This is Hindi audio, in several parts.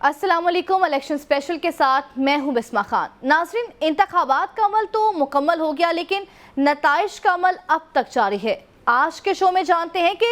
अस्सलाम वालेकुम। इलेक्शन स्पेशल के साथ मैं हूं बिस्मा खान। नाज़रीन, इंतखाबात का अमल तो मुकम्मल हो गया, लेकिन नताइज का अमल अब तक जारी है। आज के शो में जानते हैं कि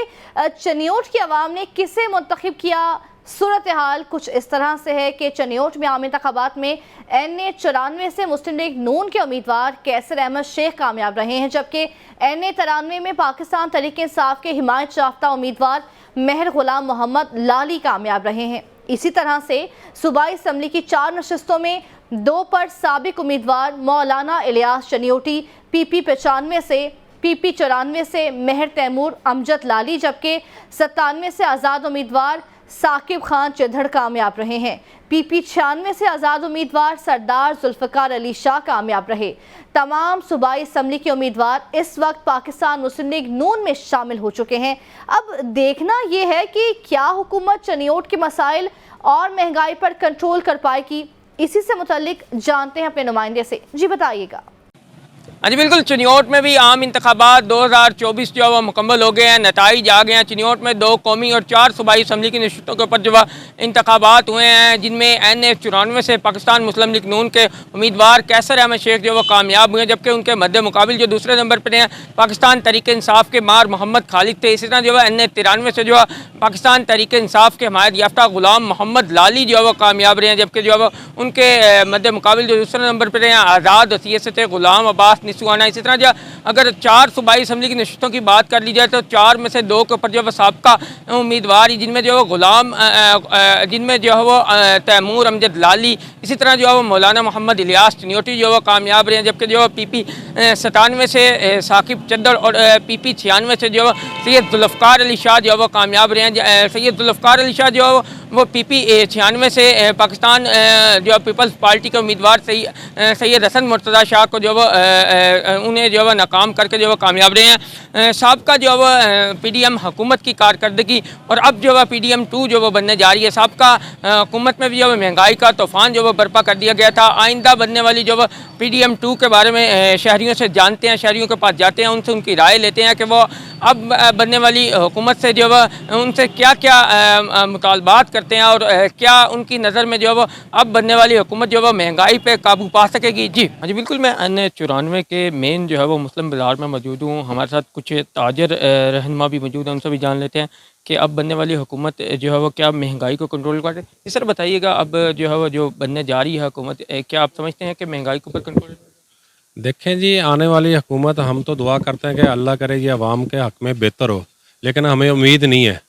चनियोट की आवाम ने किसे मुंतखब किया। सूरत हाल कुछ इस तरह से है कि चनियोट में आम इंतखाबात में NA94 से मुस्लिम लीग नून के उम्मीदवार कैसर अहमद शेख कामयाब रहे हैं, जबकि NA93 में पाकिस्तान तहरीक इंसाफ के हिमायत याफ्ता उम्मीदवार मेहर गुलाम मोहम्मद लाली कामयाब रहे हैं। इसी तरह से सूबाई असम्बली की 4 नशस्तों में 2 पर साबिक उम्मीदवार मौलाना इलियास चनियोटी PP 94 से मेहर तैमूर अमजद लाली, जबकि 97 से आज़ाद उम्मीदवार साकिब खान चिधड़ कामयाब रहे हैं। PP 96 से आज़ाद उम्मीदवार सरदार जुल्फ़िकार अली शाह कामयाब रहे। तमाम सूबाई असम्बली के उम्मीदवार इस वक्त पाकिस्तान मुस्लिम लीग नून में शामिल हो चुके हैं। अब देखना यह है कि क्या हुकूमत चनियोट के मसाइल और महंगाई पर कंट्रोल कर पाएगी। इसी से मुतल्लिक जानते हैं अपने नुमाइंदे से। जी बताइएगा। हाँ जी बिल्कुल, चनियोट में भी आम इंतखाबात 2024 जो है वो मुकम्मल हो गए हैं, नताइज आ गए हैं। चनियोट में 2 कौमी और 4 सूबाई असम्बली की नशस्तों के ऊपर जो है इंतखाबात हुए हैं, जिनमें NA94 से पाकिस्तान मुस्लिम लीग नून के उम्मीदवार कैसर अहमद शेख जो है वो कामयाब हुए हैं, जबकि उनके मद्दे मुकाबिल जो दूसरे नंबर पर हैं पाकिस्तान तहरीक इंसाफ के मार मोहम्मद खालिद थे। इसी तरह जो है NA93 से जो है पाकिस्तान तहरीक इंसाफ के हिमायत याफ्ता गुलाम मोहम्मद लाली जो है वो कामयाब रहे हैं, जबकि जो है वो उनके मद्दे मुकाबिल जो दूसरे नंबर पर हैं आज़ाद वसीयत से थे गुलाम अब्बास निसवाना। इसी तरह जो अगर 4 सूबाई असम्बली की नशस्तों की बात कर ली जाए तो 4 में से 2 के ऊपर जो है साबका उम्मीदवार, जिनमें जो है जिनमें जो है वो तैमूर अमजद लाली, इसी तरह जो है वो मौलाना मोहम्मद इलियास चनियोटी जो है वो कामयाब रहे हैं, जबकि जो है PP 97 से साकिब चिधड़ और PP 96 से जो है सैयद जुल्फ़िकार अली शाह जो है वो कामयाब रहे हैं। सैयद जुल्फ़िकार अली शाह जो है वो PP 96 से पाकिस्तान जो है पीपल्स पार्टी के उम्मीदवार सैयद हसन मुर्तज़ा शाह को जो है उन्हें जो है नाकाम करके जो है कामयाब रहे हैं। साबका जो है PDM हुकूमत की कारकर्दगी और अब जो है PDM 2 जो वो बनने जा रही है। साबका हुकूमत में भी जो है महंगाई का तूफ़ान जो वो बर्पा कर दिया गया था। आइंदा बनने वाली जो है PDM 2 के बारे में शहरियों से जानते हैं, शहरियों के पास जाते हैं, उनसे उनकी राय लेते हैं कि वो अब बनने वाली हुकूमत से जो है उनसे क्या क्या मुतालबात करते हैं और क्या उनकी नज़र में जो है वो अब बनने वाली हुकूमत जो है महंगाई पे काबू पा सकेगी। जी हाँ जी बिल्कुल, मैं NA94 के मेन जो है वो मुस्लिम बाज़ार में मौजूद हूँ। हमारे साथ कुछ ताजर रहनुमा भी मौजूद हैं, उनसे भी जान लेते हैं कि अब बनने वाली हुकूमत जो है वो क्या महंगाई को कंट्रोल करे। इस सर बताइएगा, अब जो है वो जो बनने जा रही है हुकूमत, क्या आप समझते हैं कि महंगाई के ऊपर कंट्रोल? देखें जी, आने वाली हुकूमत हम तो दुआ करते हैं कि अल्लाह करे ये अवाम के हक़ में बेहतर हो, लेकिन हमें उम्मीद नहीं है।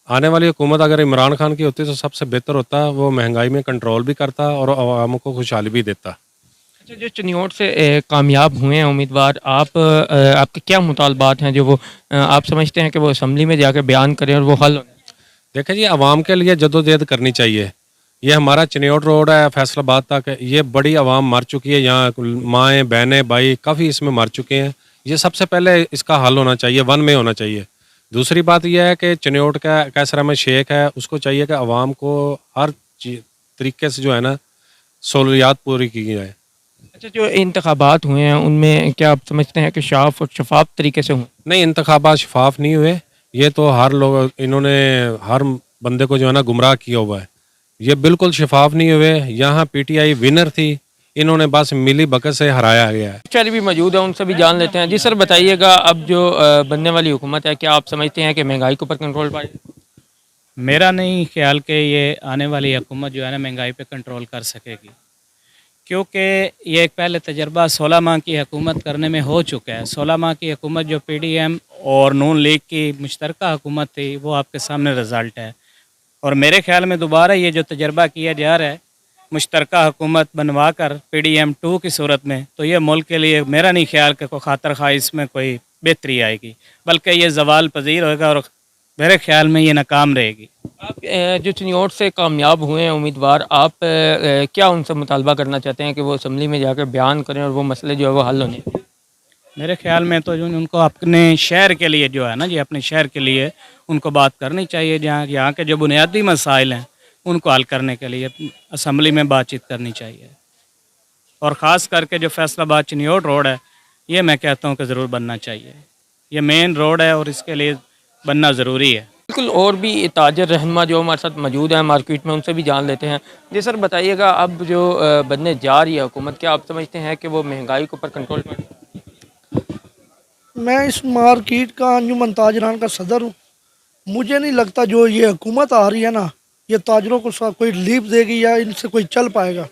आने वाली हुकूमत अगर इमरान खान की होती तो सबसे बेहतर होता, वो महंगाई में कंट्रोल भी करता और अवाम को खुशहाली भी देता। अच्छा, जो चनियोट से कामयाब हुए हैं उम्मीदवार, आपके क्या मुतालबात हैं जो वो आप समझते हैं कि वो असम्बली में जाकर बयान करें और वो हल हों? देखें जी, अवाम के लिए जदोजहद करनी चाहिए। ये हमारा चनियोट रोड है फैसलाबाद तक, ये बड़ी आवाम मर चुकी है, यहाँ माएँ बहनें भाई काफ़ी इसमें मर चुके हैं। ये सबसे पहले इसका हल होना चाहिए, वन में होना चाहिए। दूसरी बात यह है कि चनियोट का कैसर अहमद शेख है, उसको चाहिए कि आवाम को हर तरीके से जो है ना सहूलियात पूरी की जाए। अच्छा, जो इंतखाबात हुए हैं उनमें क्या आप समझते हैं कि साफ और शफाफ तरीके से हुए? नहीं, इंतखाबात शफाफ नहीं हुए। ये तो हर लोग, इन्होंने हर बंदे को जो है ना गुमराह किया हुआ है। ये बिल्कुल शफाफ नहीं हुए। यहाँ PTI विनर थी, इन्होंने बस मिली भगत से हराया गया है। चल भी मौजूद है, उनसे भी जान लेते हैं। जी सर बताइएगा, अब जो बनने वाली हुकूमत है, क्या आप समझते हैं कि महंगाई के ऊपर कंट्रोल पाए? मेरा नहीं ख्याल कि ये आने वाली हुकूमत जो है ना महंगाई पे कंट्रोल कर सकेगी, क्योंकि ये एक पहले तजर्बा 16 माह की हुकूमत करने में हो चुका है। 16 माह की हुकूमत जो PDM और नून लीग की मुश्तरका हुकूमत थी, वो आपके सामने रिज़ल्ट है। और मेरे ख्याल में दोबारा ये जो तजर्बा किया जा रहा है मुश्तरका हुकूमत बनवा कर PDM 2 की सूरत में, तो ये मुल्क के लिए मेरा नहीं ख्याल कि कोई खातर खा इसमें कोई बेहतरी आएगी, बल्कि ये जवाल पजीर होगा और मेरे ख्याल में ये नाकाम रहेगी। आप जो चनियोट से कामयाब हुए हैं उम्मीदवार, आप क्या उनसे मुतालबा करना चाहते हैं कि वो असम्बली में जाकर बयान करें और वो मसले जो है वो हल होने? मेरे ख्याल में तो जो उनको अपने शहर के लिए जो है ना जी, अपने शहर के लिए उनको बात करनी चाहिए। जहाँ यहाँ के जो बुनियादी मसाइल हैं उनको हल करने के लिए असम्बली में बातचीत करनी चाहिए। और ख़ास करके जो फैसलाबाद चनियोट रोड है, ये मैं कहता हूँ कि ज़रूर बनना चाहिए। ये मेन रोड है और इसके लिए बनना ज़रूरी है। बिल्कुल, और भी ताजर रहनुमा जो हमारे साथ मौजूद हैं मार्केट में, उनसे भी जान लेते हैं। जी सर, बताइएगा अब जो बनने जा रही है हुकूमत, क्या आप समझते हैं कि वो महंगाई के ऊपर कंट्रोल कर? मैं इस मार्केट का अंजुमन ताजरान का सदर हूँ। मुझे नहीं लगता जो ये हुकूमत आ रही है ना, ये ताजरों को कोई रिलीफ देगी या इनसे कोई चल पाएगा।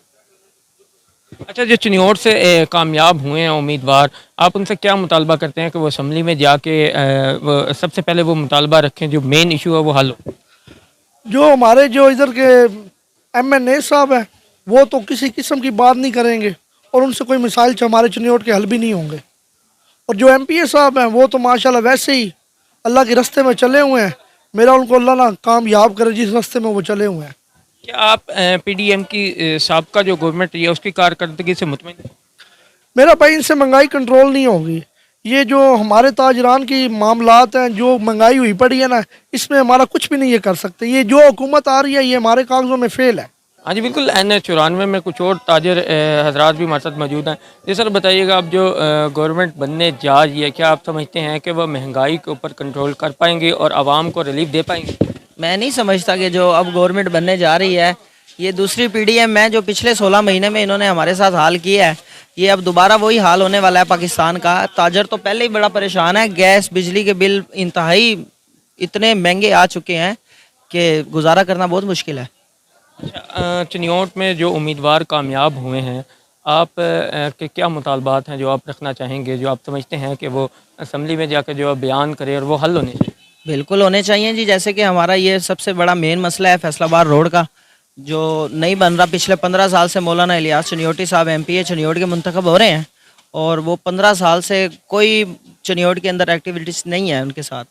अच्छा, जो चिन्योट से कामयाब हुए हैं उम्मीदवार, आप उनसे क्या मुतालबा करते हैं कि वो असम्बली में जाके वो सबसे पहले वो मुतालबा रखें, जो मेन इशू है वो हल हो? जो हमारे जो इधर के MNA साहब हैं वो तो किसी किस्म की बात नहीं करेंगे और उनसे कोई मिसाइल हमारे चिन्योट के हल भी नहीं होंगे। और जो MPA साहब हैं वो तो माशाल्लाह वैसे ही अल्लाह के रास्ते में चले हुए हैं। मेरा उनको अल्लाह ना कामयाब करे जिस रास्ते में वो चले हुए हैं। क्या आप PDM की साबका जो गवर्नमेंट रही है उसकी कारकर्दगी से मुतमईन हैं? मेरा भाई इनसे महंगाई कंट्रोल नहीं होगी। ये जो हमारे ताजरान की मामलात हैं, जो महंगाई हुई पड़ी है ना, इसमें हमारा कुछ भी नहीं ये कर सकते। ये जो हुकूमत आ रही है ये हमारे कागजों में फेल है। हाँ जी, बिल्कुल। NH94 में कुछ और ताजर हजरात भी हमारे साथ मौजूद हैं। जी सर, बताइएगा अब जो गवर्नमेंट बनने जा रही है, क्या आप समझते हैं कि वह महंगाई के ऊपर कंट्रोल कर पाएंगे और आवाम को रिलीफ दे पाएंगे? मैं नहीं समझता कि जो अब गवर्नमेंट बनने जा रही है ये दूसरी PDM है जो पिछले 16 महीने में इन्होंने हमारे साथ हाल किया है। ये अब दोबारा वही हाल होने वाला है पाकिस्तान का। ताजर तो पहले ही बड़ा परेशान है। गैस बिजली के बिल इंतहाई इतने महंगे आ चुके हैं कि गुजारा करना बहुत मुश्किल है। अच्छा, चिन्योट में जो उम्मीदवार कामयाब हुए हैं, आप के क्या मुतालबात हैं जो आप रखना चाहेंगे, जो आप समझते हैं कि वो असम्बली में जाकर जो बयान करें और वो हल होने चाहिए? बिल्कुल होने चाहिए जी। जैसे कि हमारा ये सबसे बड़ा मेन मसला है फैसलाबाद रोड का, जो नहीं बन रहा। पिछले 15 साल से मौलाना इलियास चनियोटी साहब MPA चनियोट के मुंतखब हो रहे हैं और वो 15 साल से कोई चनियोट के अंदर एक्टिविटीज़ नहीं है उनके साथ।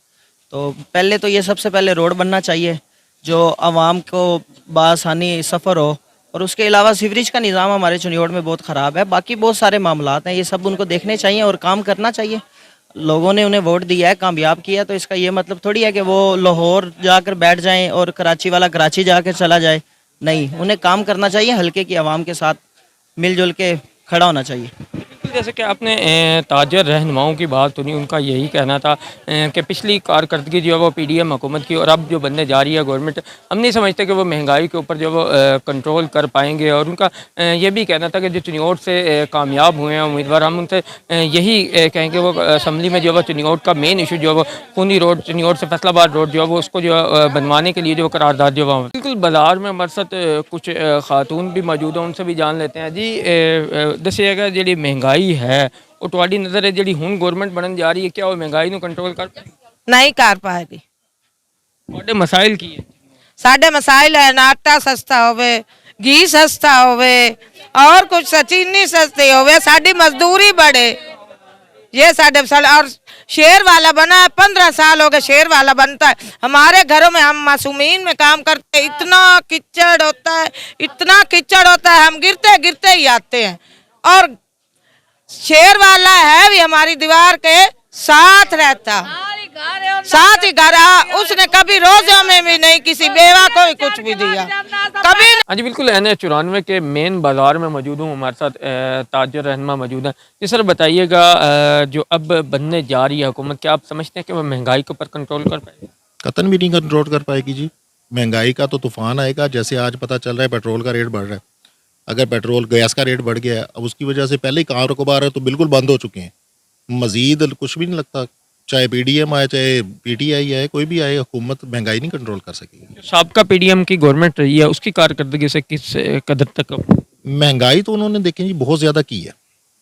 तो पहले तो ये सबसे पहले रोड बनना चाहिए जो आवाम को बासानी सफ़र हो। और उसके अलावा सीवरेज का निज़ाम हमारे चनियोट में बहुत ख़राब है। बाकी बहुत सारे मामलात हैं, ये सब उनको देखने चाहिए और काम करना चाहिए। लोगों ने उन्हें वोट दिया है, कामयाब किया, तो इसका ये मतलब थोड़ी है कि वो लाहौर जाकर बैठ जाएं और कराची वाला कराची जाकर चला जाए। नहीं, उन्हें काम करना चाहिए, हल्के की आवाम के साथ मिलजुल के खड़ा होना चाहिए। जैसे कि आपने ताजर रहनुमाओं की बात सुनी, उनका यही कहना था कि पिछली कारकर्दगी जो है वो PDM हुकूमत की और अब जो बनने जा रही है गवर्नमेंट, हम नहीं समझते कि वो महंगाई के ऊपर जो वो कंट्रोल कर पाएंगे। और उनका ये भी कहना था कि जो चिन्योट से कामयाब हुए हैं उम्मीदवार, हम उनसे यही कहेंगे वो असम्बली में जो वो चिन्योट का मेन इशू जो है वो खूनी रोड, चिन्योट से फैसलाबाद रोड जो है वो उसको जो बनवाने के लिए जो करारदाद जो वहाँ बिल्कुल। बाज़ार में हमारे साथ कुछ खातून भी मौजूद हैं, उनसे भी जान लेते हैं। जी दसिएगा जी महंगाई है ਉਹ ਤੁਹਾਡੀ ਨਜ਼ਰ ਹੈ ਜਿਹੜੀ ਹੁਣ ਗਵਰਨਮੈਂਟ ਬਣਨ ਜਾ ਰਹੀ ਹੈ, क्या वो महंगाई ਨੂੰ ਕੰਟਰੋਲ ਕਰ ਪਾਏਗੀ? नहीं कर पाएगी। ਤੁਹਾਡੇ ਮਸਾਇਲ ਕੀ ਹੈ? साढ़े मसाइल है ना, आटा सस्ता होवे, घी सस्ता होवे और कुछ चीनी सस्ती होवे, साड़ी मजदूरी बढ़े, ये साढ़े साल। और शेर वाला बना है, 15 साल हो गए शेर वाला बनता है। हमारे घरों में हम मासूमीन में काम करते हैं, इतना कीचड़ होता है, इतना कीचड़ होता है, हम गिरते गिरते ही आते हैं। और शेर वाला है भी हमारी दीवार के साथ रहता, साथ ही घर। उसने कभी रोज़ों में भी नहीं किसी बेवा को भी कुछ भी दिया कभी। हाँ जी, बिल्कुल। NH94 के मेन बाज़ार में मौजूद हूँ, हमारे साथ ताजर रहनुमा मौजूद हैं। जी सर, बताइएगा जो अब बनने जा रही है हुकूमत, क्या आप समझते हैं कि वह महंगाई के ऊपर कंट्रोल कर पाएगी? कतन भी नहीं कंट्रोल कर पाएगी जी। महंगाई का तो तूफान आएगा। जैसे आज पता चल रहा है पेट्रोल का रेट बढ़ रहा है। अगर पेट्रोल गैस का रेट बढ़ गया है, अब उसकी वजह से पहले ही कारोबार है तो बिल्कुल बंद हो चुके हैं। मज़ीद कुछ भी नहीं लगता, चाहे PDM आए चाहे PTI आए, कोई भी आए, हुकूमत महंगाई नहीं कंट्रोल कर सकेगी। जो साबका PDM की गवर्नमेंट रही है उसकी कारकर्दगी से किस कदर तक? महंगाई तो उन्होंने देखें जी बहुत ज़्यादा की है।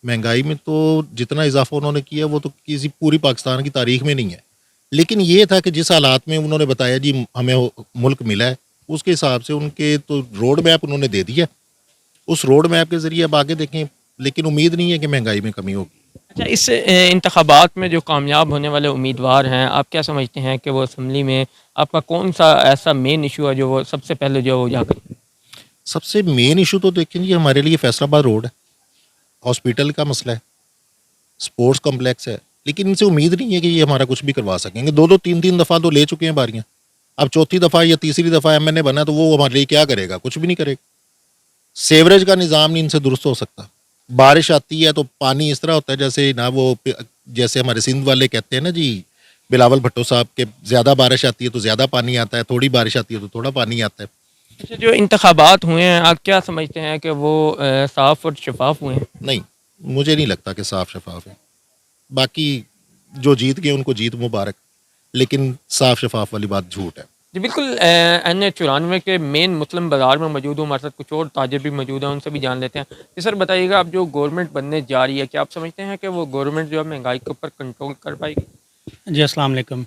महंगाई में तो जितना इजाफा उन्होंने किया वो तो किसी पूरी पाकिस्तान की तारीख में नहीं है। लेकिन ये था कि जिस हालात में उन्होंने बताया जी हमें मुल्क मिला है, उसके हिसाब से उनके तो रोड मैप उन्होंने दे दिया। उस रोड मैप के ज़रिए अब आगे देखें, लेकिन उम्मीद नहीं है कि महंगाई में कमी होगी। अच्छा, इस इंतखाबात में जो कामयाब होने वाले उम्मीदवार हैं, आप क्या समझते हैं कि वो असम्बली में आपका कौन सा ऐसा मेन इशू है जो वो सबसे पहले जो वो जाकर? सबसे मेन इशू तो देखें जी हमारे लिए फैसलाबाद रोड है, हॉस्पिटल का मसला है, स्पोर्ट्स कम्प्लेक्स है। लेकिन इनसे उम्मीद नहीं है कि ये हमारा कुछ भी करवा सकेंगे। 2-2 3-3 दफ़ा तो ले चुके हैं बारियाँ, अब चौथी दफ़ा या तीसरी दफ़ा MNA बना तो वो हमारे लिए क्या करेगा? कुछ भी नहीं करेगा। सेवरेज का निज़ाम नहीं इनसे दुरुस्त हो सकता। बारिश आती है तो पानी इस तरह होता है जैसे ना वो, जैसे हमारे सिंध वाले कहते हैं ना जी, बिलावल भुट्टो साहब के ज़्यादा बारिश आती है तो ज़्यादा पानी आता है, थोड़ी बारिश आती है तो थोड़ा पानी आता है। अच्छा, जो इंतखाबात हुए हैं आप क्या समझते हैं कि वो साफ़ और शफाफ हुए हैं? नहीं, मुझे नहीं लगता कि साफ शफाफ है। बाकी जो जीत गए उनको जीत मुबारक, लेकिन साफ शफाफ वाली बात झूठ है। जी बिल्कुल, NH94 के मेन मुस्लिम बाज़ार में मौजूद हूँ, हमारे साथ कुछ और ताजिर भी मौजूद हैं, उनसे भी जान लेते हैं। जी सर, बताइएगा अब जो गवर्नमेंट बनने जा रही है, क्या आप समझते हैं कि वो गवर्नमेंट जो है महंगाई के ऊपर कंट्रोल कर पाएगी? जी अस्सलाम वालेकुम।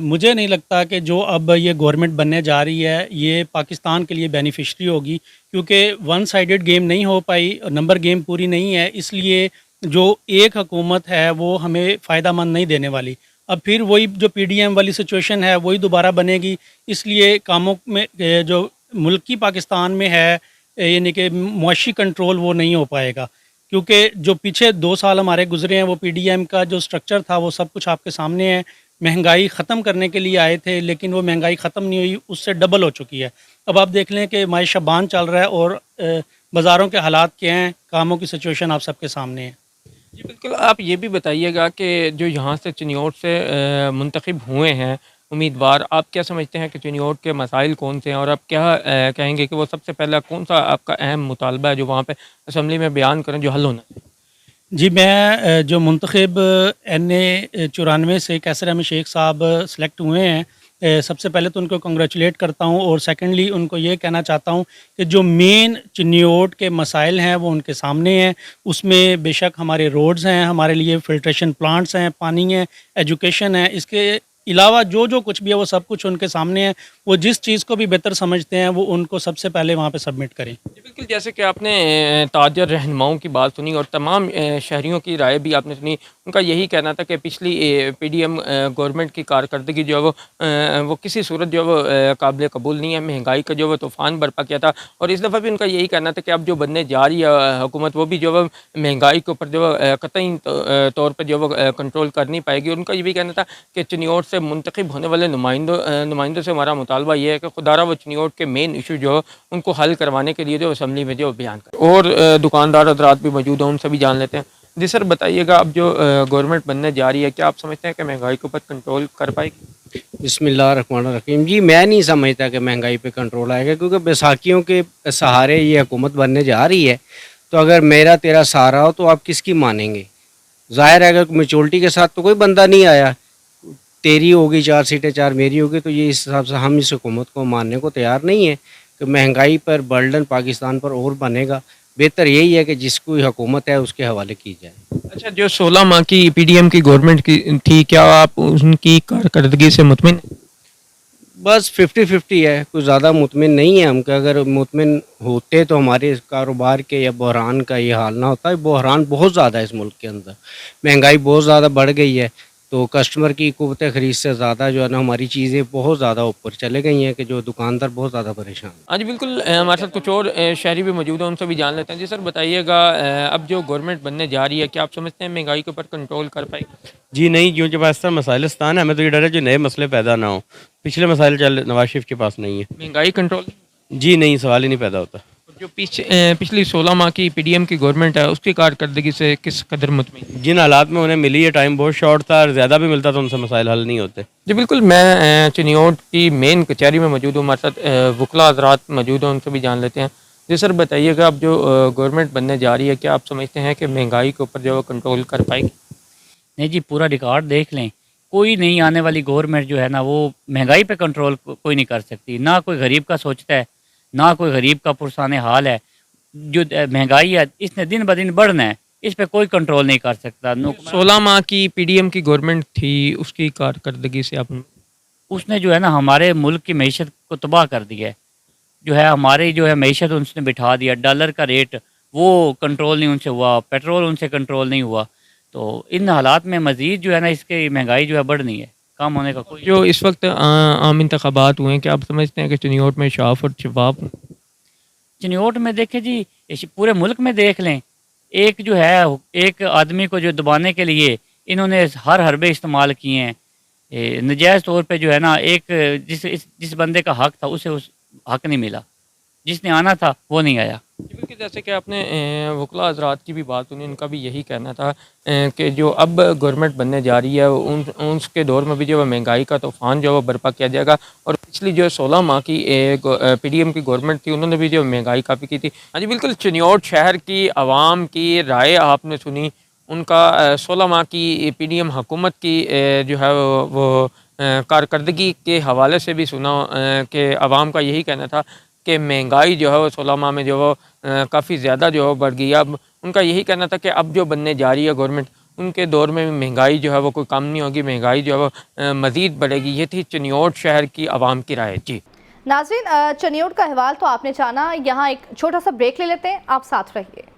मुझे नहीं लगता कि जो अब ये गवर्नमेंट बनने जा रही है ये पाकिस्तान के लिए बेनिफिशरी होगी, क्योंकि वन साइडेड गेम नहीं हो पाई, नंबर गेम पूरी नहीं है, इसलिए जो एक हुकूमत है वो हमें फ़ायदा मंद नहीं देने वाली। अब फिर वही जो PDM वाली सिचुएशन है वही दोबारा बनेगी, इसलिए कामों में जो मुल्की पाकिस्तान में है यानी कि मुआशी कंट्रोल वो नहीं हो पाएगा, क्योंकि जो पीछे 2 साल हमारे गुजरे हैं वो PDM का जो स्ट्रक्चर था वो सब कुछ आपके सामने है। महंगाई ख़त्म करने के लिए आए थे, लेकिन वो महंगाई ख़त्म नहीं हुई, उससे डबल हो चुकी है। अब आप देख लें कि माइशा बान चल रहा है और बाज़ारों के हालात क्या हैं, कामों की सिचुएशन आप सबके सामने है। जी बिल्कुल, आप ये भी बताइएगा कि जो यहाँ से चिन्योट से मुंतखब हुए हैं उम्मीदवार, आप क्या समझते हैं कि चिन्योट के मसाइल कौन से हैं, और आप क्या कहेंगे कि वो सबसे पहला कौन सा आपका अहम मुतालबा है जो वहाँ पे असम्बली में बयान करें जो हल होना चाहिए? जी, मैं जो मुंतखब NA94 से कैसर अहमद शेख साहब सेलेक्ट हुए हैं, सबसे पहले तो उनको कंग्रेचुलेट करता हूँ, और सेकंडली उनको ये कहना चाहता हूँ कि जो मेन चिन्योट के मसाइल हैं वो उनके सामने हैं। उसमें बेशक हमारे रोड्स हैं, हमारे लिए फ़िल्ट्रेशन प्लांट्स हैं, पानी है, एजुकेशन है, इसके अलावा जो कुछ भी है वो सब कुछ उनके सामने है। वो जिस चीज़ को भी बेहतर समझते हैं वो उनको सबसे पहले वहाँ पे सबमिट करें। जी बिल्कुल, जैसे कि आपने ताजर रहनुमाओं की बात सुनी और तमाम शहरियों की राय भी आपने सुनी, उनका यही कहना था कि पिछली PDM गवर्नमेंट की कारकर्दगी जो है वो किसी सूरत जो है वो काबिल कबूल नहीं है, महंगाई का जो है तूफ़ान बर्पा किया था, और इस दफ़ा भी उनका यही कहना था कि अब जो बनने जा रही है हुकूमत वो भी जो है महंगाई के ऊपर जो है कतई तौर पर जो है कंट्रोल कर नहीं पाएगी। उनका ये भी कहना था कि चिन्योट से मुंतखब होने वाले नुमाइंदों से हमारा मुतालबा ये है कि खुदारा वो चिन्योट के मेन इशू जो है उनको हल करवाने के लिए जो असम्बली में जो बयान कर, और दुकानदार हज़रात भी मौजूद हैं, उनसे भी जान लेते हैं। जी सर, बताइएगा अब जो गवर्नमेंट बनने जा रही है, क्या आप समझते हैं कि महंगाई के ऊपर कंट्रोल कर पाएगी? बिस्मिल्लाहिर्रहमानिर्रहीम। जी, मैं नहीं समझता कि महंगाई पे कंट्रोल आएगा, क्योंकि बैसाखियों के सहारे ये हुकूमत बनने जा रही है। तो अगर मेरा तेरा सहारा हो तो आप किसकी मानेंगे? ज़ाहिर है अगर मेचोरिटी के साथ तो कोई बंदा नहीं आया, तेरी होगी 4 सीटें 4 मेरी होगी, तो ये इस हिसाब से हम इस हुकूमत को मानने को तैयार नहीं है कि महंगाई पर बर्डन पाकिस्तान पर और बनेगा। बेहतर यही है कि जिसको हुकूमत है उसके हवाले की जाए। अच्छा, जो 16 माह की PDM की गवर्नमेंट की थी, क्या आप उनकी कारकर्दगी से मुतमिन? बस 50-50 है, कुछ ज़्यादा मुतमिन नहीं है हम, कि अगर मुतमिन होते तो हमारे कारोबार के या बहरान का ये हाल ना होता है। बहरान बहुत ज़्यादा है इस मुल्क के अंदर, महंगाई बहुत ज़्यादा बढ़ गई है, तो कस्टमर की क़ुव्वत ख़रीद से ज़्यादा जो है ना हमारी चीज़ें बहुत ज़्यादा ऊपर चले गई हैं कि जो दुकानदार बहुत ज़्यादा परेशान हैं। हाँ जी बिल्कुल, हमारे साथ कुछ और शहरी भी मौजूद हैं, उनसे भी जान लेते हैं। जी सर, बताइएगा अब जो गवर्नमेंट बनने जा रही है, क्या आप समझते हैं महंगाई के ऊपर कंट्रोल कर पाएगी? जी नहीं, क्यों जब ऐसा मसाइलस्तान है, हमें तो ये डर है जो नए मसले पैदा ना हो। पिछले मसाइल चल नवाज शरीफ के पास नहीं है। महंगाई कंट्रोल? जी नहीं, सवाल ही नहीं पैदा होता। जो पिछली 16 माह की PDM की गवर्नमेंट है उसकी कारकर्दगी से किस कदर मुतमिन? जिन हालात में उन्हें मिली है, टाइम बहुत शॉर्ट था, और ज़्यादा भी मिलता तो उनसे मसाइल हल नहीं होते। जी बिल्कुल, मैं चिन्योट की मेन कचहरी में मौजूद हूँ, हमारे साथ वकला हज़रात मौजूद हैं, उनसे भी जान लेते हैं। जी सर, बताइएगा अब जो गवर्नमेंट बनने जा रही है, क्या आप समझते हैं कि महंगाई के ऊपर जो है कंट्रोल कर पाएगी? नहीं जी, पूरा रिकॉर्ड देख लें, कोई नहीं आने वाली गवर्नमेंट जो है ना वो महंगाई पे कंट्रोल कोई नहीं कर सकती। ना कोई गरीब का सोचता है, ना कोई गरीब का पुरसाने हाल है। जो महंगाई है इसने दिन ब दिन बढ़ना है, इस पे कोई कंट्रोल नहीं कर सकता। 16 माह की PDM की गवर्नमेंट थी, उसकी कारकर्दगी से आप? उसने जो है ना हमारे मुल्क की मईशत को तबाह कर दिया है। जो है हमारी जो है मईशत उसने बिठा दिया, डॉलर का रेट वो कंट्रोल नहीं उनसे हुआ, पेट्रोल उनसे कंट्रोल नहीं हुआ। तो इन हालात में मज़ीद जो है ना इसकी महंगाई जो है बढ़नी है, कम होने का कोई। जो इस वक्त आम इंतखाबात हुए हैं, क्या आप समझते हैं कि चिन्योट में साफ और शफाफ? चिन्योट में देखें जी, पूरे मुल्क में देख लें, एक जो है एक आदमी को जो दबाने के लिए इन्होंने हर हरबे इस्तेमाल किए हैं। नजायज़ तौर पे जो है ना एक जिस बंदे का हक था उसे उस हक नहीं मिला, जिसने आना था वो नहीं आया। बिल्कुल, जैसे कि आपने वकला हज़रात की भी बात सुनी, उनका भी यही कहना था कि जो अब गवर्नमेंट बनने जा रही है उसके दौर में भी जो है महंगाई का तूफ़ान जो है वो बर्पा किया जाएगा। और पिछली जो 16 माह की पीडीएम की गवर्नमेंट थी, उन्होंने भी जो महंगाई काफ़ी की थी। हाँ जी, बिल्कुल, चिन्योट शहर की आवाम की राय आपने सुनी। उनका 16 माह की पीडीएम हुकूमत की जो है वो कारकर्दगी के हवाले से भी सुना कि आवाम का यही कहना था कि महंगाई जो है वो 16 माह में जो है काफ़ी ज़्यादा जो है बढ़ गई। अब उनका यही कहना था कि अब जो बनने जा रही है गवर्नमेंट, उनके दौर में महंगाई जो है वो कोई कम नहीं होगी, महंगाई जो है वो मज़ीद बढ़ेगी। ये थी चिन्योट शहर की आवाम की राय। जी नाज़रीन, चिन्योट का अहवाल तो आपने जाना, यहाँ एक छोटा सा ब्रेक ले लेते हैं, आप साथ रहिए।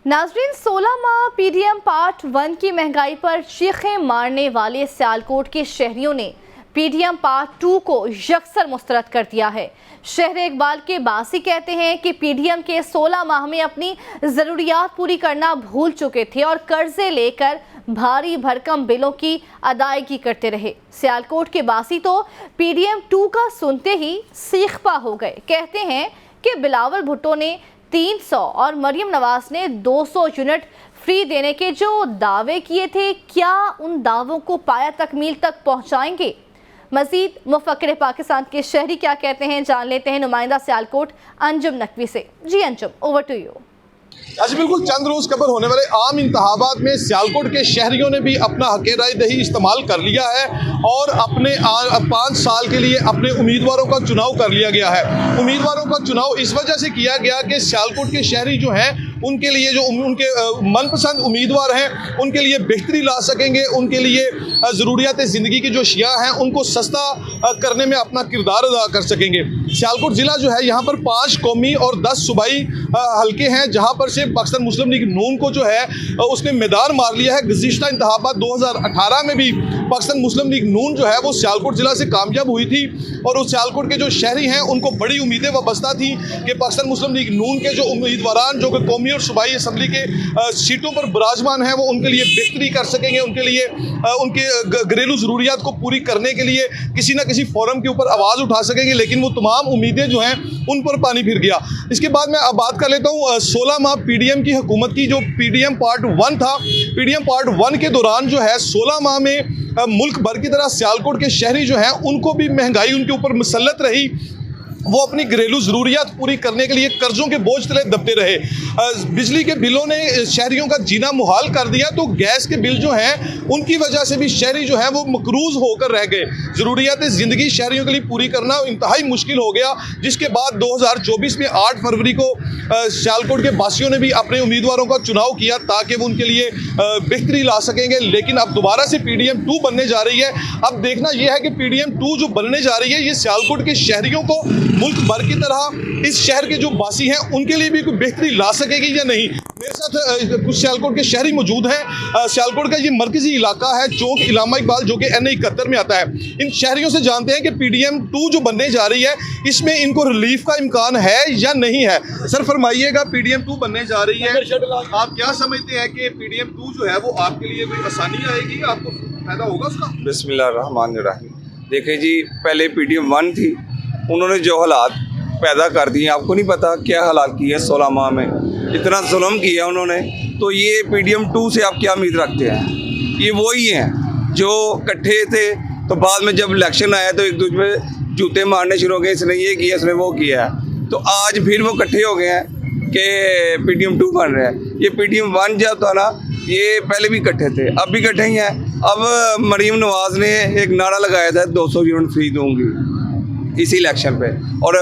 नाज़रीन, 16 माह पीडीएम पार्ट 1 की महंगाई पर चीखें मारने वाले सियालकोट के शहरियों ने पीडीएम पार्ट 2 को यकसर मुस्तरद कर दिया है। शहर इकबाल के बासी कहते हैं कि पीडीएम के 16 माह में अपनी ज़रूरियात पूरी करना भूल चुके थे और कर्जे लेकर भारी भरकम बिलों की अदायगी करते रहे। सियालकोट के बासी तो पीडीएम 2 का सुनते ही सीखपा हो गए। कहते हैं कि बिलावल भुट्टो ने 300 और मरियम नवाज ने 200 यूनिट फ्री देने के जो दावे किए थे, क्या उन दावों को पाया तकमील तक पहुंचाएंगे? मजीद मुफक्किर पाकिस्तान के शहरी क्या कहते हैं, जान लेते हैं नुमाइंदा सियालकोट अंजुम नकवी से। जी अंजुम, ओवर टू यू। अच्छा, बिल्कुल, चंद रोज़ कबर होने वाले आम इंतखाबात में सियालकोट के शहरियों ने भी अपना हक़ राय दही इस्तेमाल कर लिया है और अपने 5 साल के लिए अपने उम्मीदवारों का चुनाव कर लिया गया है। उम्मीदवारों का चुनाव इस वजह से किया गया कि सियालकोट के शहरी जो हैं उनके लिए जो उनके मनपसंद उम्मीदवार हैं उनके लिए बेहतरी ला सकेंगे, उनके लिए ज़रूरियात ज़िंदगी की जो अशिया हैं उनको सस्ता करने में अपना किरदार अदा कर सकेंगे। सियालकोट ज़िला जो है, यहाँ पर 5 कौमी और 10 सूबाई हल्के हैं जहाँ पर से पाकिस्तान मुस्लिम लीग नून को जो है उसने मैदान मार लिया है। गुज़िश्ता इंतखाबात 2018 में भी पाकिस्तान मुस्लिम लीग नून जो है वो सियालकोट ज़िला से कामयाब हुई थी और उस सियालकोट के जो शहरी हैं उनको बड़ी उम्मीदें वाबस्ता थी कि पाकिस्तान मुस्लिम लीग नून के जो उम्मीदवार जो कि कौमी और सूबाई असम्बली के सीटों पर विराजमान हैं वो उनके लिए बेहतरी कर सकेंगे, उनके लिए उनके घरेलू ज़रूरियात को पूरी करने के लिए किसी न किसी फोरम के ऊपर आवाज़ उठा सकेंगे। लेकिन वो तमाम उम्मीदें जो हैं उन पर पानी फिर गया। इसके बाद मैं अब बात कर लेता हूँ 16 माह पीडीएम की हुकूमत की। जो पीडीएम पार्ट 1 था, पीडीएम पार्ट 1 के दौरान जो है 16 माह में मुल्क भर की तरह सियालकोट के शहरी जो हैं उनको भी महंगाई उनके ऊपर मुसल्लत रही। वो अपनी घरेलू ज़रूरियात पूरी करने के लिए कर्ज़ों के बोझ तले दबते रहे। बिजली के बिलों ने शहरियों का जीना मुहाल कर दिया, तो गैस के बिल जो हैं उनकी वजह से भी शहरी जो हैं वो मकरूज़ होकर रह गए। ज़रूरियात ज़िंदगी शहरियों के लिए पूरी करना इंतहाई मुश्किल हो गया, जिसके बाद 2024 में 8 फरवरी को सियालकोट के बासियों ने भी अपने उम्मीदवारों का चुनाव किया ताकि वो उनके लिए बेहतरी ला सकेंगे। लेकिन अब दोबारा से पीडीएम 2 बनने जा रही है। अब देखना यह है कि पीडीएम 2 जो बनने जा रही है ये सियालकोट के शहरियों को मुल्क भर की तरह इस शहर के जो बासी हैं उनके लिए भी कोई बेहतरी ला सकेगी या नहीं। मेरे साथ कुछ सियालकोट के शहरी मौजूद हैं। सियालकोट का ये मरकजी इलाका है चौक इलामा इकबाल जो कि NA 71 में आता है। इन शहरियों से जानते हैं कि पीडीएम 2 जो बनने जा रही है इसमें इनको रिलीफ का इम्कान है या नहीं है। सर फरमाइएगा, पीडीएम 2 बनने जा रही है, आप क्या समझते हैं कि पीडीएम 2 जो है वो आपके लिए कोई आसानी आएगी, आपको फायदा होगा उसका? बिस्मिल्लाहिर्रहमानिर्रहीम। देखिए जी, पहले पीडीएम 1 थी, उन्होंने जो हालात पैदा कर दिए, आपको नहीं पता क्या हालात किए 16 माह में, इतना जुल्म किया उन्होंने। तो ये पीडीएम 2 से आप क्या उम्मीद रखते हैं? ये वही हैं जो इकट्ठे थे, तो बाद में जब इलेक्शन आया तो एक दूसरे पे जूते मारने शुरू हो गए, इसने ये किया, इसने वो किया। तो आज फिर वो इकट्ठे हो गए हैं कि पीडीएम 2 बन रहा है। ये पीडीएम 1 जब था ना, ये पहले भी इकट्ठे थे, अब भी इकट्ठे ही हैं। अब मरीम नवाज़ ने एक नारा लगाया था 200 यूनिट फ्री दूँगी इसी इलेक्शन पे, और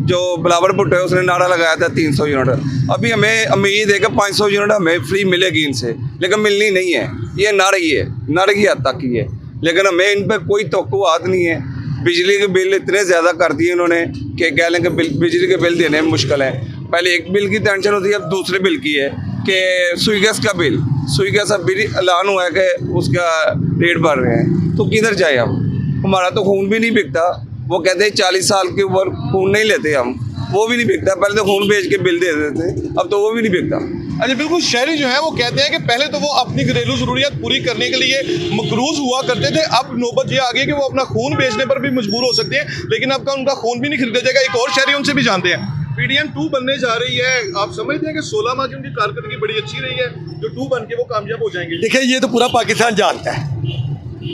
जो बिलावल भुट्टो है उसने नारा लगाया था 300 यूनिट। अभी हमें उम्मीद है कि 500 यूनिट हमें फ्री मिलेगी इनसे, लेकिन मिलनी नहीं है। ये नारे की हद तक ही है, लेकिन हमें इन पर कोई तवक्कुआत नहीं है। बिजली के बिल इतने ज़्यादा कर दिए उन्होंने कि कह लें कि बिजली के बिल देने में मुश्किल है। पहले एक बिल की टेंशन होती है, अब दूसरे बिल की है कि सुई गैस का बिल ऐलान हुआ है कि उसका रेट बढ़ रहे हैं, तो किधर जाए हम? हमारा तो खून भी नहीं बिकता। वो कहते हैं 40 साल के ऊपर खून नहीं लेते हम, वो भी नहीं बिकता। पहले तो खून बेच के बिल दे देते, अब तो वो भी नहीं बिकता। अच्छा बिल्कुल, शहरी जो है वो कहते हैं कि पहले तो वो अपनी घरेलू ज़रूरियात पूरी करने के लिए मकरूज़ हुआ करते थे, अब नौबत ये आ गई कि वो अपना खून बेचने पर भी मजबूर हो सकते हैं, लेकिन अब उनका खून भी नहीं खरीदा जाएगा। एक और शहरी उनसे भी जानते हैं। PDM 2 बनने जा रही है, आप समझते हैं कि 16 माह की उनकी कारकर्दगी बड़ी अच्छी रही है, जो 2 बन के वो कामयाब हो जाएंगे? देखिए, ये तो पूरा पाकिस्तान जानता है,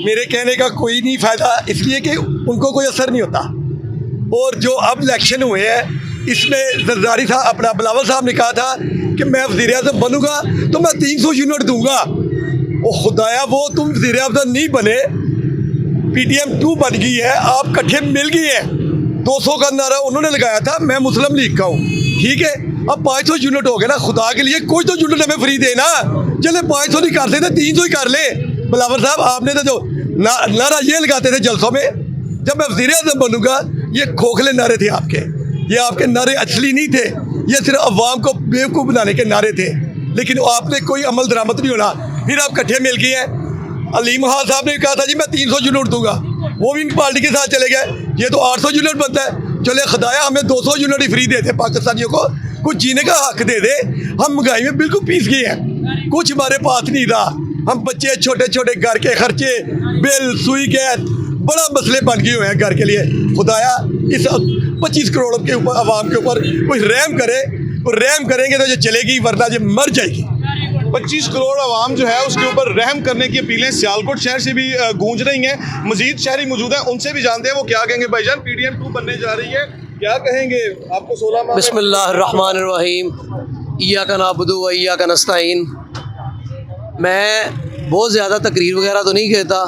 मेरे कहने का कोई नहीं फ़ायदा, इसलिए कि उनको कोई असर नहीं होता। और जो अब इलेक्शन हुए हैं इसमें जरदारी साहब, अपना बिलावल साहब ने कहा था कि मैं वज़ीर आज़म बनूंगा तो मैं 300 यूनिट दूंगा। ओ खुदाया, वो तुम वज़ीर आज़म नहीं बने, PDM 2 बन गई है, आप कट्ठे मिल गए हैं। 200 का नारा उन्होंने लगाया था, मैं मुस्लिम लीग का हूँ, ठीक है, अब 500 यूनिट हो गए ना, खुदा के लिए कोई तो यूनिट हमें फ्री देना। चले 500 नहीं कर सकते, 300 ही कर ले। बिलावल साहब, आपने तो जो नारा ये लगाते थे जलसों में, जब मैं वज़ीर आज़म बनूंगा, ये खोखले नारे थे आपके, ये आपके नारे असली नहीं थे, ये सिर्फ अवाम को बेवकूफ़ बनाने के नारे थे, लेकिन आपने कोई अमल दरामद नहीं होना। फिर आप इकट्ठे मिल गए हैं। अलीम खान साहब ने कहा था जी मैं 300 यूनिट दूंगा, वो भी इन पार्टी के साथ चले गए, ये तो 800 यूनिट बनता है। चले खुदाया, हमें 200 यूनिट ही फ्री देते पाकिस्तानियों को, कुछ जीने का हक दे दे। हम महंगाई में बिल्कुल पीस गए हैं, कुछ हमारे पास नहीं रहा। हम बच्चे, छोटे छोटे घर के खर्चे, बिल, सुई, गैस, बड़ा मसले बन गए हुए हैं घर के लिए। खुदाया, इस 25 करोड़ के ऊपर आवाम के ऊपर कोई रहम करे, और रहम करेंगे तो ये चलेगी, वरना ये मर जाएगी। 25 करोड़ आवाम जो है उसके ऊपर रहम करने की अपीलें सियालकोट शहर से भी गूंज रही हैं। मजीद शहरी मौजूद हैं, उनसे भी जानते हैं वो क्या कहेंगे। भाईजान, PDM 2 बनने जा रही है, क्या कहेंगे? आपको 16 माह बिस्मिल्लाहिर्रहमानिर्रहीम, इय्याका नअबुदु व इय्याका नस्तईन। मैं बहुत ज़्यादा तकरीर वगैरह तो नहीं कहता,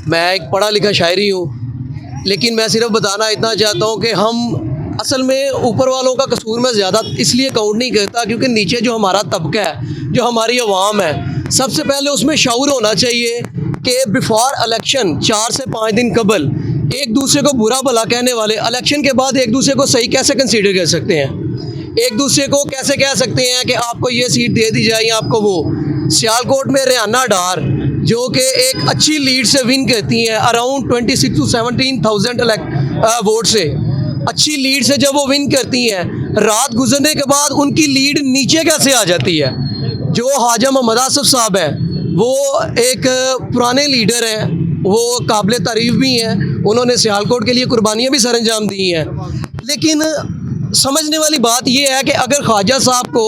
मैं एक पढ़ा लिखा शायरी हूँ, लेकिन मैं सिर्फ बताना इतना चाहता हूँ कि हम असल में ऊपर वालों का कसूर में ज़्यादा इसलिए काउंट नहीं करता क्योंकि नीचे जो हमारा तबका है, जो हमारी आवाम है, सबसे पहले उसमें शऊर होना चाहिए कि बिफोर इलेक्शन 4 से 5 दिन कबल एक दूसरे को बुरा भला कहने वाले इलेक्शन के बाद एक दूसरे को सही कैसे कंसीडर कर सकते हैं, एक दूसरे को कैसे कह सकते हैं कि आपको ये सीट दे दी जाए, आपको वो। सियालकोट में रेहाना डार जो कि एक अच्छी लीड से विन करती हैं, अराउंड 26 to 17,000 वोट से अच्छी लीड से जब वो विन करती हैं, रात गुजरने के बाद उनकी लीड नीचे कैसे आ जाती है। जो हाजा मोहम्मद आसफ साहब हैं, वो एक पुराने लीडर हैं, वो काबिल तारीफ़ भी हैं, उन्होंने सियालकोट के लिए कुर्बानियाँ भी सर अंजाम दी हैं। लेकिन समझने वाली बात यह है कि अगर ख्वाजा साहब को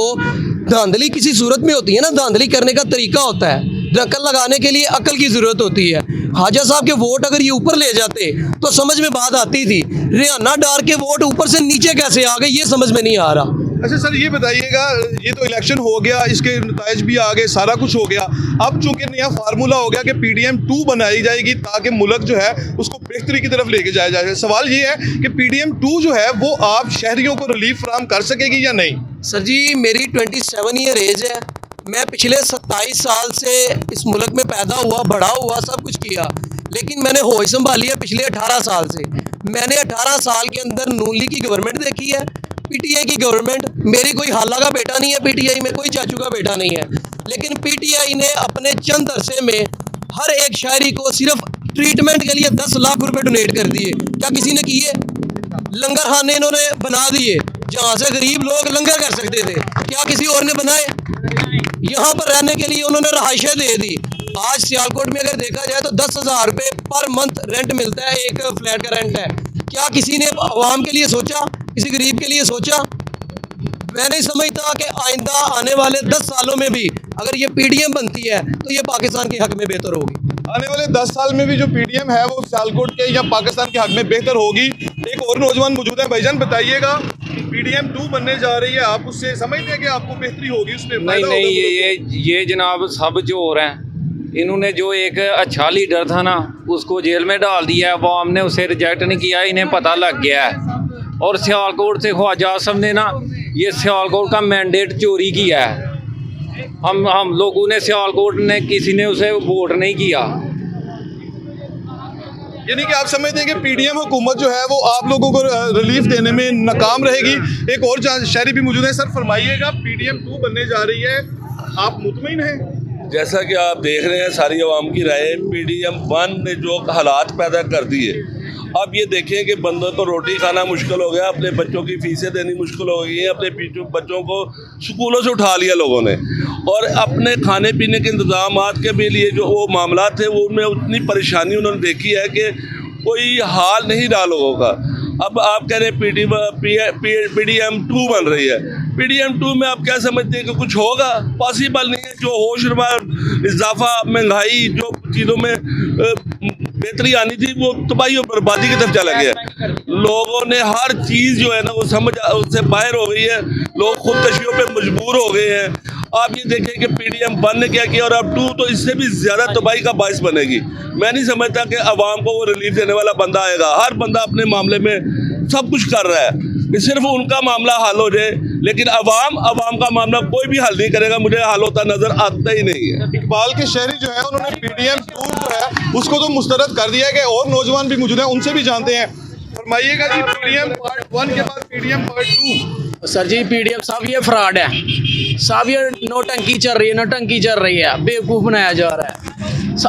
धांधली किसी सूरत में होती है ना, धांधली करने का तरीका होता है, दरअसल लगाने के लिए अकल की ज़रूरत होती है। ख्वाजा साहब के वोट अगर ये ऊपर ले जाते तो समझ में बात आती थी, रेहाना डार के वोट ऊपर से नीचे कैसे आ गए ये समझ में नहीं आ रहा। अच्छा सर, ये बताइएगा, ये तो इलेक्शन हो गया, इसके नताइज भी आ गए, सारा कुछ हो गया, अब चूंकि नया फार्मूला हो गया कि PDM 2 बनाई जाएगी ताकि मुल्क जो है उसको बेहतरी की तरफ लेके जाया जाए। सवाल ये है कि PDM 2 जो है वो आप शहरियों को रिलीफ फराहम कर सकेगी या नहीं? सर जी, मेरी 27 ईयर एज है, मैं पिछले 27 साल से इस मुल्क में पैदा हुआ, बड़ा हुआ, सब कुछ किया, लेकिन मैंने होश संभाली है पिछले 18 साल से। मैंने 18 साल के अंदर नून लीग की गवर्नमेंट देखी है, PTI की गवर्नमेंट। मेरी कोई हाला का बेटा नहीं है PTI में, कोई चाचू का बेटा नहीं है, लेकिन PTI ने अपने चंद अरसे में हर एक शायरी को सिर्फ ट्रीटमेंट के लिए 10 लाख रुपए डोनेट कर दिए। क्या किसी ने किए? लंगर खाने इन्होंने बना दिए जहाँ से गरीब लोग लंगर कर सकते थे, क्या किसी और ने बनाए? यहाँ पर रहने के लिए उन्होंने रहाइशें दे दी। आज सियालकोट में अगर देखा जाए तो 10,000 रुपये पर मंथ रेंट मिलता है, एक फ्लैट का रेंट है। क्या किसी ने आवाम के लिए सोचा, किसी गरीब के लिए सोचा? मैं नहीं समझता कि आइंदा आने वाले 10 सालों में भी अगर ये PDM बनती है तो ये पाकिस्तान के हक में बेहतर होगी। आने वाले 10 साल में भी जो PDM है वो सियालकोट के या पाकिस्तान के हक में बेहतर होगी। एक और नौजवान मौजूद है, भाईजान बताइएगा, PDM 2 बनने जा रही है, आप उससे समझते हैं कि आपको बेहतरी होगी, उसमें नहीं, ये जनाब सब जो हो रहे हैं, इन्होंने जो एक अच्छा लीडर था ना उसको जेल में डाल दिया है, अवाम ने उसे रिजेक्ट नहीं किया, इन्हें पता लग गया है। और सियालकोट से ख्वाजा आसफ ने ना ये सियालकोट का मैंडेट चोरी किया है। हम लोगों ने, सियालकोट ने, किसी ने उसे वोट नहीं किया। यानी कि आप समझते हैं कि PDM हुकूमत जो है वो आप लोगों को रिलीफ देने में नाकाम रहेगी। एक और शहरी भी मौजूद है, सर फरमाइएगा, PDM 2 बनने जा रही है, आप मुतमईन हैं? जैसा कि आप देख रहे हैं सारी आवाम की राय, PDM 1 ने जो हालात पैदा कर दिए, अब ये देखें कि बंदों को रोटी खाना मुश्किल हो गया, अपने बच्चों की फीसें देनी मुश्किल हो गई हैं, अपने बच्चों को स्कूलों से उठा लिया लोगों ने, और अपने खाने पीने के इंतजाम के भी लिए जो वो मामला थे वो उनमें उतनी परेशानी उन्होंने देखी है कि कोई हाल नहीं रहा लोगों का। अब आप कह रहे हैं PDM 2 बन रही है, PDM 2 में आप क्या समझते हैं कि कुछ होगा? पॉसिबल नहीं है। जो होशरुबार इजाफा, महंगाई, जो चीज़ों में बेहतरी आनी थी वो तबाही और बर्बादी की तरफ चला गया। लोगों ने हर चीज़ जो है ना वो समझ उससे बाहर हो गई है, लोग खुदकशियों पे मजबूर हो गए हैं। आप ये देखें कि PDM 1 ने क्या किया और अब 2 तो इससे भी ज़्यादा तबाही का बायस बनेगी। मैं नहीं समझता कि आवाम को वो रिलीफ देने वाला बंदा आएगा। हर बंदा अपने मामले में सब कुछ कर रहा है कि सिर्फ उनका मामला हल हो जाए, लेकिन आवाम का मामला कोई भी हल नहीं करेगा। मुझे हल होता नज़र आता ही नहीं है। इकबाल के शहरी जो है उन्होंने PDM 2 जो है उसको तो मुस्तरद कर दिया है कि और नौजवान भी मौजूद हैं, उनसे भी जानते हैं। फरमाइएगा जी, PDM पार्ट 1 के बाद PDM पार्ट 2। सर जी PDM साहब ये फ्रॉड है, साहब ये नौटंकी चल रही है, नौटंकी चल रही है, बेवकूफ़ बनाया जा रहा है।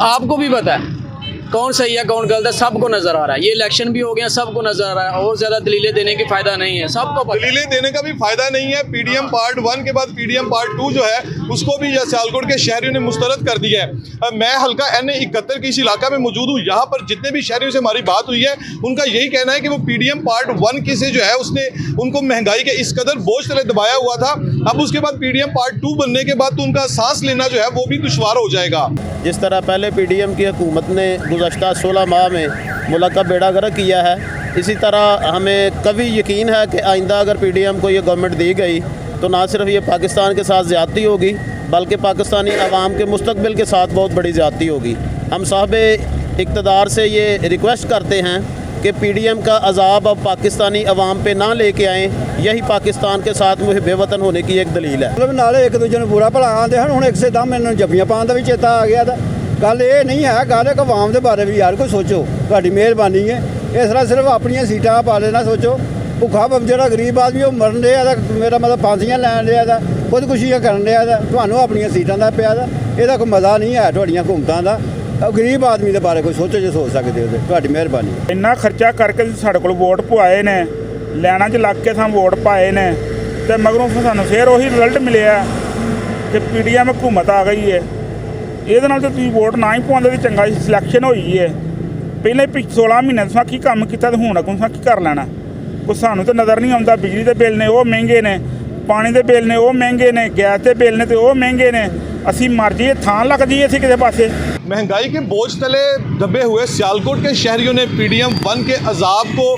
आपको भी पता है कौन सही है कौन गलत है, सबको नजर आ रहा है। ये इलेक्शन भी हो गया, सबको नजर आ रहा है। और ज्यादा दलीलें देने की फायदा नहीं है, सबको पता। दलीलें देने का भी फायदा नहीं है। PDM पार्ट 1 के बाद PDM पार्ट 2 जो है उसको भी सियालकोट के शहरियों ने मुस्तरद कर दिया है। मैं हल्का NA 71 के इस इलाका में मौजूद हूँ। यहाँ पर जितने भी शहरियों से हमारी बात हुई है उनका यही कहना है कि वो PDM पार्ट 1 के से जो है उसने उनको महंगाई के इस कदर बोझ तले दबाया हुआ था। अब उसके बाद PDM पार्ट 2 बनने के बाद तो उनका सांस लेना जो है वो भी दुश्वार हो जाएगा। जिस तरह पहले PDM की हुकूमत ने गुज़श्ता 16 माह में मुल्क का बेड़ा गर्क किया है, इसी तरह हमें कभी यकीन है कि आइंदा अगर PDM को ये गवर्नमेंट दी गई तो ना सिर्फ ये पाकिस्तान के साथ ज़्यादती होगी बल्कि पाकिस्तानी अवाम के मुस्तकबिल के साथ बहुत बड़ी ज़्यादती होगी। हम साहब इक़्तिदार से ये रिक्वेस्ट करते हैं कि PDM का अजाब अब पाकिस्तानी अवाम पे ना लेके आएँ, यही पाकिस्तान के साथ मुहिब वतन होने की एक दलील है। मतलब नाले एक दूजे बुरा भला आते हैं, हुण एकदम मैनूं जफ्फियां पाउण दा भी चेता आ गया था। गल ये नहीं है, गल एक अवाम के बारे भी यार कोई सोचो, तुहाडी मेहरबानी है। इस तरह सिर्फ अपनी सीटां पाले ना सोचो। भुखा जो गरीब आदमी वो मरन रहा, मेरा मतलब फांसियां लैन रहा, खुदकुशियां करन रहा, तुहानूं अपनी सीटां दा पिया दा। इहदा कोई मज़ा नहीं है तुहाडियां हुकूमतां दा। गरीब आदमी के बारे कोई सोचो जो सोच सकते हो, तुहाडी मेहरबानी। इन्ना खर्चा करके साढ़े कोल वोट पवाए ने, लैना च लग के सानूं वोट पाए ने, ते मगरों सानूं फिर वही रिजल्ट मिले कि PDM हुकूमत आ गई है। ਇਹਦੇ ਨਾਲ ਤਾਂ ਤੁਸੀਂ ਵੋਟ ਨਾ ਹੀ ਪਾਉਂਦੇ ਤੇ ਚੰਗਾ ਸਿਲੈਕਸ਼ਨ ਹੋਈ ਹੈ। ਪਹਿਲੇ 16 ਮਹੀਨੇ ਤੁਸੀਂ ਕੀ ਕੰਮ ਕੀਤਾ ਤੇ ਹੁਣ ਤੁਸੀਂ ਕੀ ਕਰ ਲੈਣਾ? ਕੋਈ ਸਾਨੂੰ ਤਾਂ ਨਜ਼ਰ ਨਹੀਂ ਆਉਂਦਾ। ਬਿਜਲੀ ਦੇ ਬਿੱਲ ਨੇ ਉਹ ਮਹਿੰਗੇ ਨੇ, ਪਾਣੀ ਦੇ ਬਿੱਲ ਨੇ ਉਹ ਮਹਿੰਗੇ ਨੇ, ਗੈਸ ਦੇ ਬਿੱਲ ਨੇ ਤੇ ਉਹ ਮਹਿੰਗੇ ਨੇ। ਅਸੀਂ ਮਰ ਜਾਈਏ, ਥਾਂ ਲੱਗ ਜਾਈਏ ਅਸੀਂ ਕਿਸੇ ਪਾਸੇ। महंगाई के बोझ तले दबे हुए सियालकोट के शहरियों ने PDM 1 के अजाब को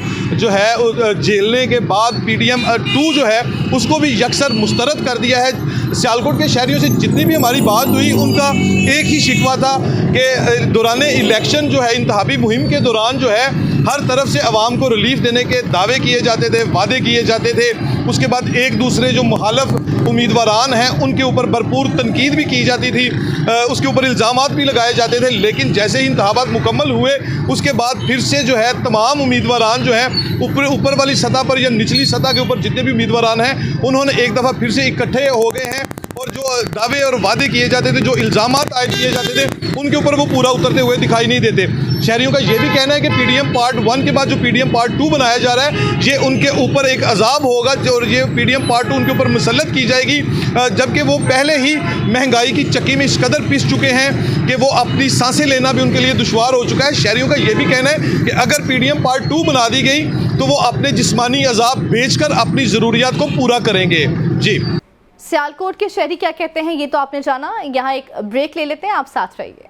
जो है झेलने के बाद PDM 2 जो है उसको भी यकसर मुस्तरद कर दिया है। सियालकोट के शहरियों से जितनी भी हमारी बात हुई उनका एक ही शिकवा था कि दौरान इलेक्शन जो है इंतहाबी मुहिम के दौरान जो है हर तरफ से आवाम को रिलीफ देने के दावे किए जाते थे, वादे किए जाते थे। उसके बाद एक दूसरे जो मुखालफ उम्मीदवारान हैं उनके ऊपर भरपूर तनकीद भी की जाती थी, उसके ऊपर इल्ज़ामात भी लगाए जाते थे। लेकिन जैसे ही इंतखाबात मुकम्मल हुए उसके बाद फिर से जो है तमाम उम्मीदवारान जो हैं ऊपर वाली सतह पर या निचली सतह के ऊपर जितने भी उम्मीदवारान हैं उन्होंने एक दफ़ा फिर से इकट्ठे हो गए हैं और जो दावे और वादे किए जाते थे, जो इल्ज़ामात आयद किए जाते थे, उनके ऊपर वो पूरा उतरते हुए दिखाई नहीं देते। शहरियों का ये भी कहना है कि PDM पार्ट 1 के बाद जो PDM पार्ट 2 बनाया जा रहा है ये उनके ऊपर एक अजाब होगा और ये PDM पार्ट 2 उनके ऊपर मुसल्लत की जाएगी, जबकि वो पहले ही महंगाई की चक्की में इस कदर पिस चुके हैं कि वो अपनी सांसें लेना भी उनके लिए दुश्वार हो चुका है। शहरियों का ये भी कहना है कि अगर PDM पार्ट 2 बना दी गई तो वो अपने जिस्मानी अजाब बेचकर अपनी ज़रूरियात को पूरा करेंगे। जी, सियालकोट के शहरी क्या कहते हैं ये तो आपने जाना। यहाँ एक ब्रेक ले लेते हैं, आप साथ रहिए।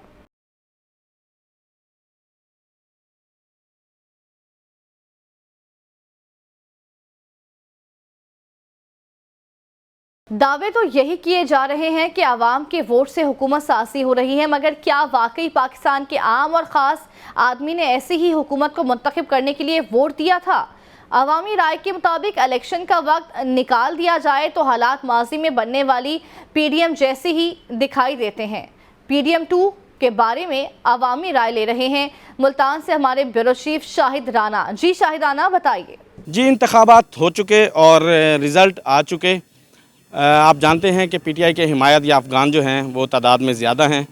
दावे तो यही किए जा रहे हैं कि आवाम के वोट से हुकूमत साजी हो रही है, मगर क्या वाकई पाकिस्तान के आम और ख़ास आदमी ने ऐसी ही हुकूमत को मुंतखब करने के लिए वोट दिया था? अवामी राय के मुताबिक इलेक्शन का वक्त निकाल दिया जाए तो हालात माजी में बनने वाली PDM जैसे ही दिखाई देते हैं। PDM 2 के बारे में अवामी राय ले रहे हैं मुल्तान से हमारे ब्यूरो चीफ शाहिद राना। जी शाहिद राना, बताइए। जी, इंतखाबात हो चुके और रिज़ल्ट आ चुके। आप जानते हैं कि पीटीआई के हिमायत या अफ़गान जो हैं वो तादाद में ज़्यादा हैं,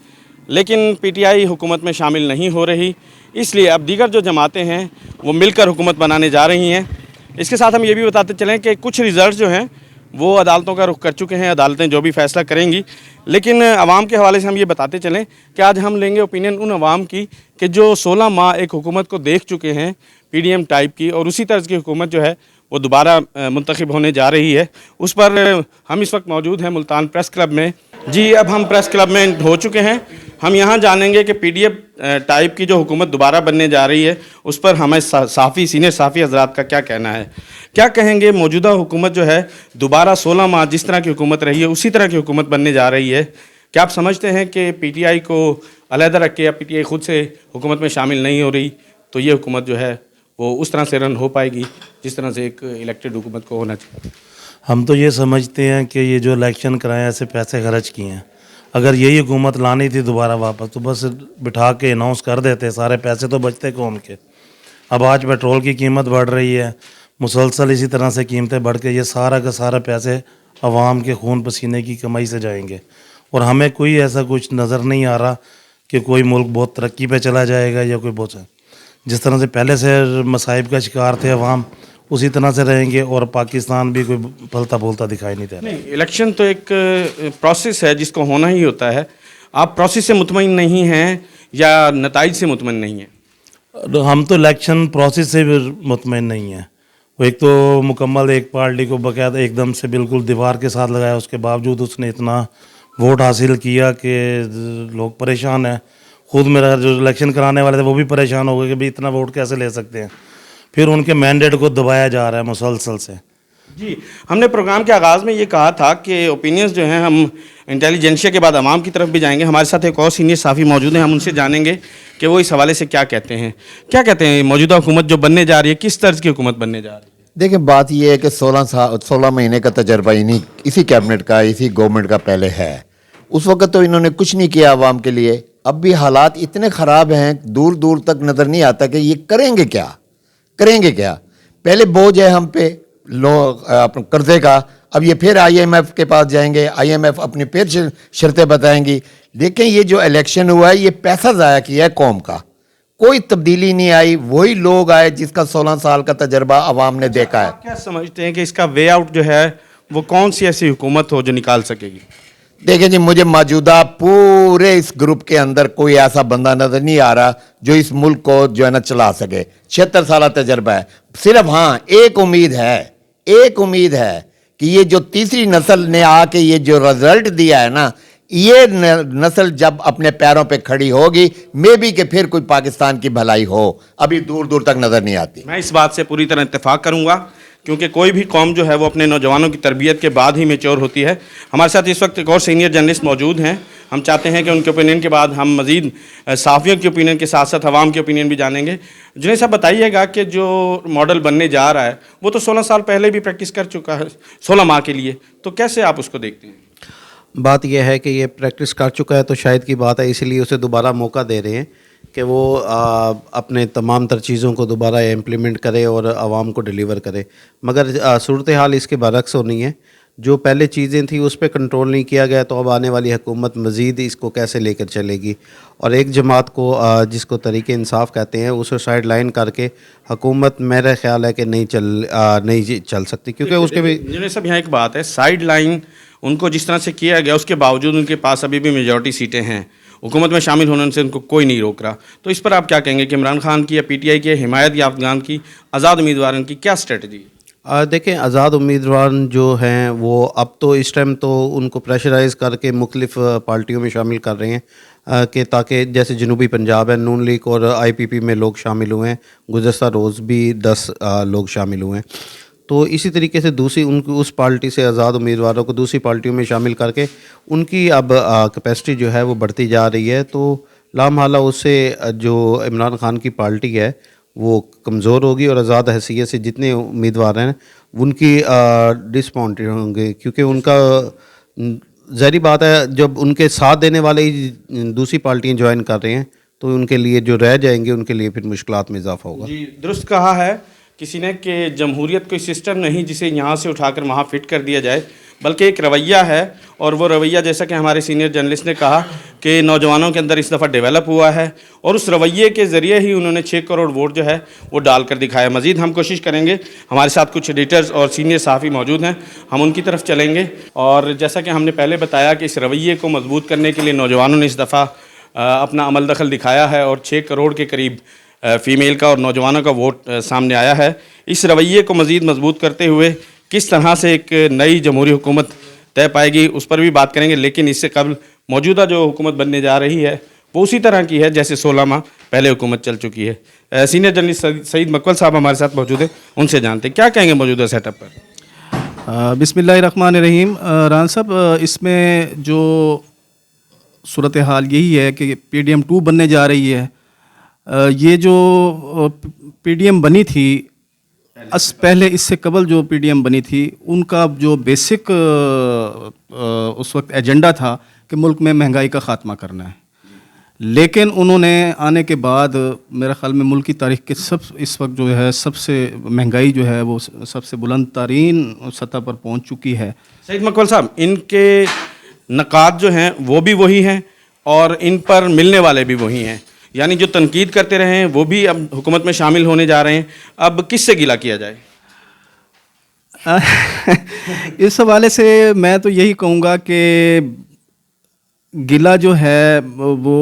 लेकिन पीटीआई हुकूमत में शामिल नहीं हो रही, इसलिए अब दीगर जो जमातें हैं वो मिलकर हुकूमत बनाने जा रही हैं। इसके साथ हम ये भी बताते चलें कि कुछ रिज़ल्ट जो हैं वो अदालतों का रुख कर चुके हैं, अदालतें जो भी फ़ैसला करेंगी, लेकिन आवाम के हवाले से हम ये बताते चलें कि आज हम लेंगे ओपिनियन उन आवाम की कि जो 16 माह एक हुकूमत को देख चुके हैं पीडीएम टाइप की, और उसी तर्ज की हुकूमत जो है वो दोबारा मुंतखब होने जा रही है। उस पर हम इस वक्त मौजूद हैं मुल्तान प्रेस क्लब में। जी, अब हम प्रेस क्लब में हो चुके हैं। हम यहाँ जानेंगे कि पीडीएम टाइप की जो हुकूमत दोबारा बनने जा रही है उस पर हमें साफ़ी सीनियर साफ़ी हजरात का क्या कहना है, क्या कहेंगे। मौजूदा हुकूमत जो है दोबारा 16 माह जिस तरह की हुकूमत रही है उसी तरह की हुकूमत बनने जा रही है। क्या आप समझते हैं कि पीटीआई को अलहदा रख के या पीटीआई खुद से हुकूमत में शामिल नहीं हो रही तो ये हुकूमत जो है वो उस तरह से रन हो पाएगी जिस तरह से एक इलेक्टेड हुकूमत को होना चाहिए? हम तो ये समझते हैं कि ये जो इलेक्शन कराए ऐसे पैसे खर्च किए हैं, अगर यही हुकूमत लानी थी दोबारा वापस तो बस बिठा के अनाउंस कर देते, सारे पैसे तो बचते कौम के। अब आज पेट्रोल की कीमत बढ़ रही है, मुसलसल इसी तरह से कीमतें बढ़ के ये सारा का सारा पैसे आवाम के खून पसीने की कमाई से जाएंगे, और हमें कोई ऐसा कुछ नज़र नहीं आ रहा कि कोई मुल्क बहुत तरक्की पे चला जाएगा या कोई बहुत, जिस तरह से पहले से मसाइब का शिकार थे अवाम उसी तरह से रहेंगे, और पाकिस्तान भी कोई फलता फूलता दिखाई नहीं दे रहा। नहीं, इलेक्शन तो एक प्रोसेस है जिसको होना ही होता है। आप प्रोसेस से मुतमईन नहीं हैं या नताइज से मुतमईन नहीं हैं? हम तो इलेक्शन प्रोसेस से भी मुतमईन नहीं हैं। वो एक तो मुकम्मल एक पार्टी को बाकायदा एकदम से बिल्कुल दीवार के साथ लगाया, उसके बावजूद उसने इतना वोट हासिल किया कि लोग परेशान हैं। खुद मेरा जो इलेक्शन कराने वाले थे वो भी परेशान हो गए कि भाई इतना वोट कैसे ले सकते हैं। फिर उनके मैंडेट को दबाया जा रहा है मुसलसल से। जी, हमने प्रोग्राम के आगाज़ में ये कहा था कि ओपिनियंस जो हैं हम इंटेलिजेंशिया के बाद आवाम की तरफ भी जाएंगे। हमारे साथ एक और सीनियर साफ़ी मौजूद हैं, हम उनसे जानेंगे कि वो इस हवाले से क्या कहते हैं। क्या कहते हैं मौजूदा हुकूमत जो बनने जा रही है, किस तर्ज की हुकूमत बनने जा रही है? देखिए, बात यह है कि 16 महीने का तजर्बा इसी कैबिनेट का, इसी गवर्नमेंट का पहले है। उस वक्त तो इन्होंने कुछ नहीं किया आवाम के लिए। अब भी हालात इतने ख़राब हैं, दूर दूर तक नज़र नहीं आता कि ये करेंगे क्या। पहले बोझ है हम पे अपने कर्जे का, अब ये फिर आईएमएफ के पास जाएंगे, आईएमएफ अपनी फिर शर्तें बताएंगी। लेकिन ये जो इलेक्शन हुआ है ये पैसा ज़ाया किया है कौम का, कोई तब्दीली नहीं आई। वही लोग आए जिसका 16 साल का तजर्बा आवाम ने देखा है। क्या समझते हैं कि इसका वे आउट जो है वो कौन सी ऐसी हुकूमत हो जो निकाल सकेगी? देखिए जी, मुझे मौजूदा पूरे इस ग्रुप के अंदर कोई ऐसा बंदा नजर नहीं आ रहा जो इस मुल्क को जो है ना चला सके। 76 साल तजर्बा है। सिर्फ हाँ, एक उम्मीद है कि ये जो तीसरी नस्ल ने आके ये जो रिजल्ट दिया है ना, ये नस्ल जब अपने पैरों पे खड़ी होगी, मे बी कि फिर कोई पाकिस्तान की भलाई हो। अभी दूर दूर तक नजर नहीं आती। मैं इस बात से पूरी तरह इत्तेफाक करूंगा, क्योंकि कोई भी कौम जो है वो अपने नौजवानों की तरबियत के बाद ही मैच्योर होती है। हमारे साथ इस वक्त एक और सीनियर जर्नलिस्ट मौजूद हैं। हम चाहते हैं कि उनके ओपिनियन के बाद हम मज़ीद साफ़ियों के ओपिनियन के साथ साथ अवाम के ओपिनियन भी जानेंगे। जुनैद साहब, बताइएगा कि जो मॉडल बनने जा रहा है वो तो 16 साल पहले भी प्रैक्टिस कर चुका है 16 माह के लिए, तो कैसे आप उसको देखते हैं? बात यह है कि ये प्रैक्टिस कर चुका है तो शायद की बात है, इसीलिए उसे दोबारा मौका दे रहे हैं कि वो अपने तमाम तर चीज़ों को दोबारा इम्प्लीमेंट करे और आवाम को डिलीवर करे। मगर सूरत हाल इसके बरक्स होनी है। जो पहले चीज़ें थी उस पर कंट्रोल नहीं किया गया, तो अब आने वाली हुकूमत मज़ीद इसको कैसे लेकर चलेगी। और एक जमात को जिसको तरीके इंसाफ कहते हैं उसे साइड लाइन करके हुकूमत मेरा ख्याल है कि नहीं चल सकती, क्योंकि उसके भी जुनैद साहब यहाँ एक बात है, साइड लाइन उनको जिस तरह से किया गया उसके बावजूद उनके पास अभी भी मेजॉरिटी सीटें हैं, हुकूमत में शामिल होने से उनको कोई नहीं रोक रहा। तो इस पर आप क्या कहेंगे कि इमरान खान की या पीटीआई की हिमायत या अफगान की आज़ाद उम्मीदवारों की क्या स्ट्रेटजी है? देखें, आज़ाद उम्मीदवार जो हैं वो अब तो इस टाइम तो उनको प्रेशराइज़ करके मुख्तलिफ़ पार्टियों में शामिल कर रहे हैं कि ताकि जैसे जनूबी पंजाब है, नून लीग और आईपीपी में लोग शामिल हुए हैं, गुज़श्ता रोज़ भी 10 लोग शामिल हुए हैं। तो इसी तरीके से दूसरी उनकी उस पार्टी से आज़ाद उम्मीदवारों को दूसरी पार्टियों में शामिल करके उनकी अब कैपेसिटी जो है वो बढ़ती जा रही है। तो लामहला उससे जो इमरान खान की पार्टी है वो कमज़ोर होगी और आज़ाद हैसियत से जितने उम्मीदवार हैं उनकी डिसअपॉइंटेड होंगे, क्योंकि उनका ज़ाहिर बात है जब उनके साथ देने वाले ही दूसरी पार्टियाँ ज्वाइन कर रहे हैं तो उनके लिए जो रह जाएंगे उनके लिए फिर मुश्किलात में इजाफा होगा। जी, दुरुस्त कहा है किसी ने कि जमहूरियत कोई सिस्टम नहीं जिसे यहाँ से उठाकर वहाँ फिट कर दिया जाए, बल्कि एक रवैया है, और वो रवैया जैसा कि हमारे सीनियर जर्नलिस्ट ने कहा कि नौजवानों के अंदर इस दफ़ा डेवलप हुआ है, और उस रवैये के ज़रिए ही उन्होंने 6 करोड़ वोट जो है वो डाल कर दिखाया। मज़ीद हम कोशिश करेंगे, हमारे साथ कुछ एडिटर्स और सीनियर सहाफ़ी मौजूद हैं, हम उनकी तरफ चलेंगे। और जैसा कि हमने पहले बताया कि इस रवैये को मजबूत करने के लिए नौजवानों ने इस दफ़ा अपना अमल दखल दिखाया है, और 6 करोड़ के करीब फ़ीमेल का और नौजवानों का वोट सामने आया है। इस रवैये को मज़ीद मजबूत करते हुए किस तरह से एक नई जमहूरी हुकूमत तय पाएगी, उस पर भी बात करेंगे। लेकिन इससे कबल मौजूदा जो हुकूमत बनने जा रही है वो उसी तरह की है जैसे 16 माह पहले हुकूमत चल चुकी है। सीनियर जर्नलिस्ट सईद मकबल साहब हमारे साथ मौजूद हैं, उनसे जानते हैं क्या कहेंगे मौजूदा सेटअप पर। बिस्मिल्लाहिर्रहमानिर्रहीम। राना साहब, इसमें जो सूरत हाल यही है कि PDM 2 बनने जा रही है। ये जो PDM बनी थी पहले, इससे कबल जो PDM बनी थी, उनका जो बेसिक उस वक्त एजेंडा था कि मुल्क में महंगाई का ख़ात्मा करना है। लेकिन उन्होंने आने के बाद मेरे ख़्याल में मुल्क की तारीख़ के इस वक्त जो है सबसे महंगाई जो है वो सबसे बुलंद तरीन सतह पर पहुंच चुकी है। सईद मकबल साहब, इनके नकात जो हैं वो भी वही हैं और इन पर मिलने वाले भी वही हैं, यानी जो तनकीद करते रहे हैं वो भी अब हुकूमत में शामिल होने जा रहे हैं। अब किससे गिला किया जाए? इस हवाले से मैं तो यही कहूँगा कि गिला जो है वो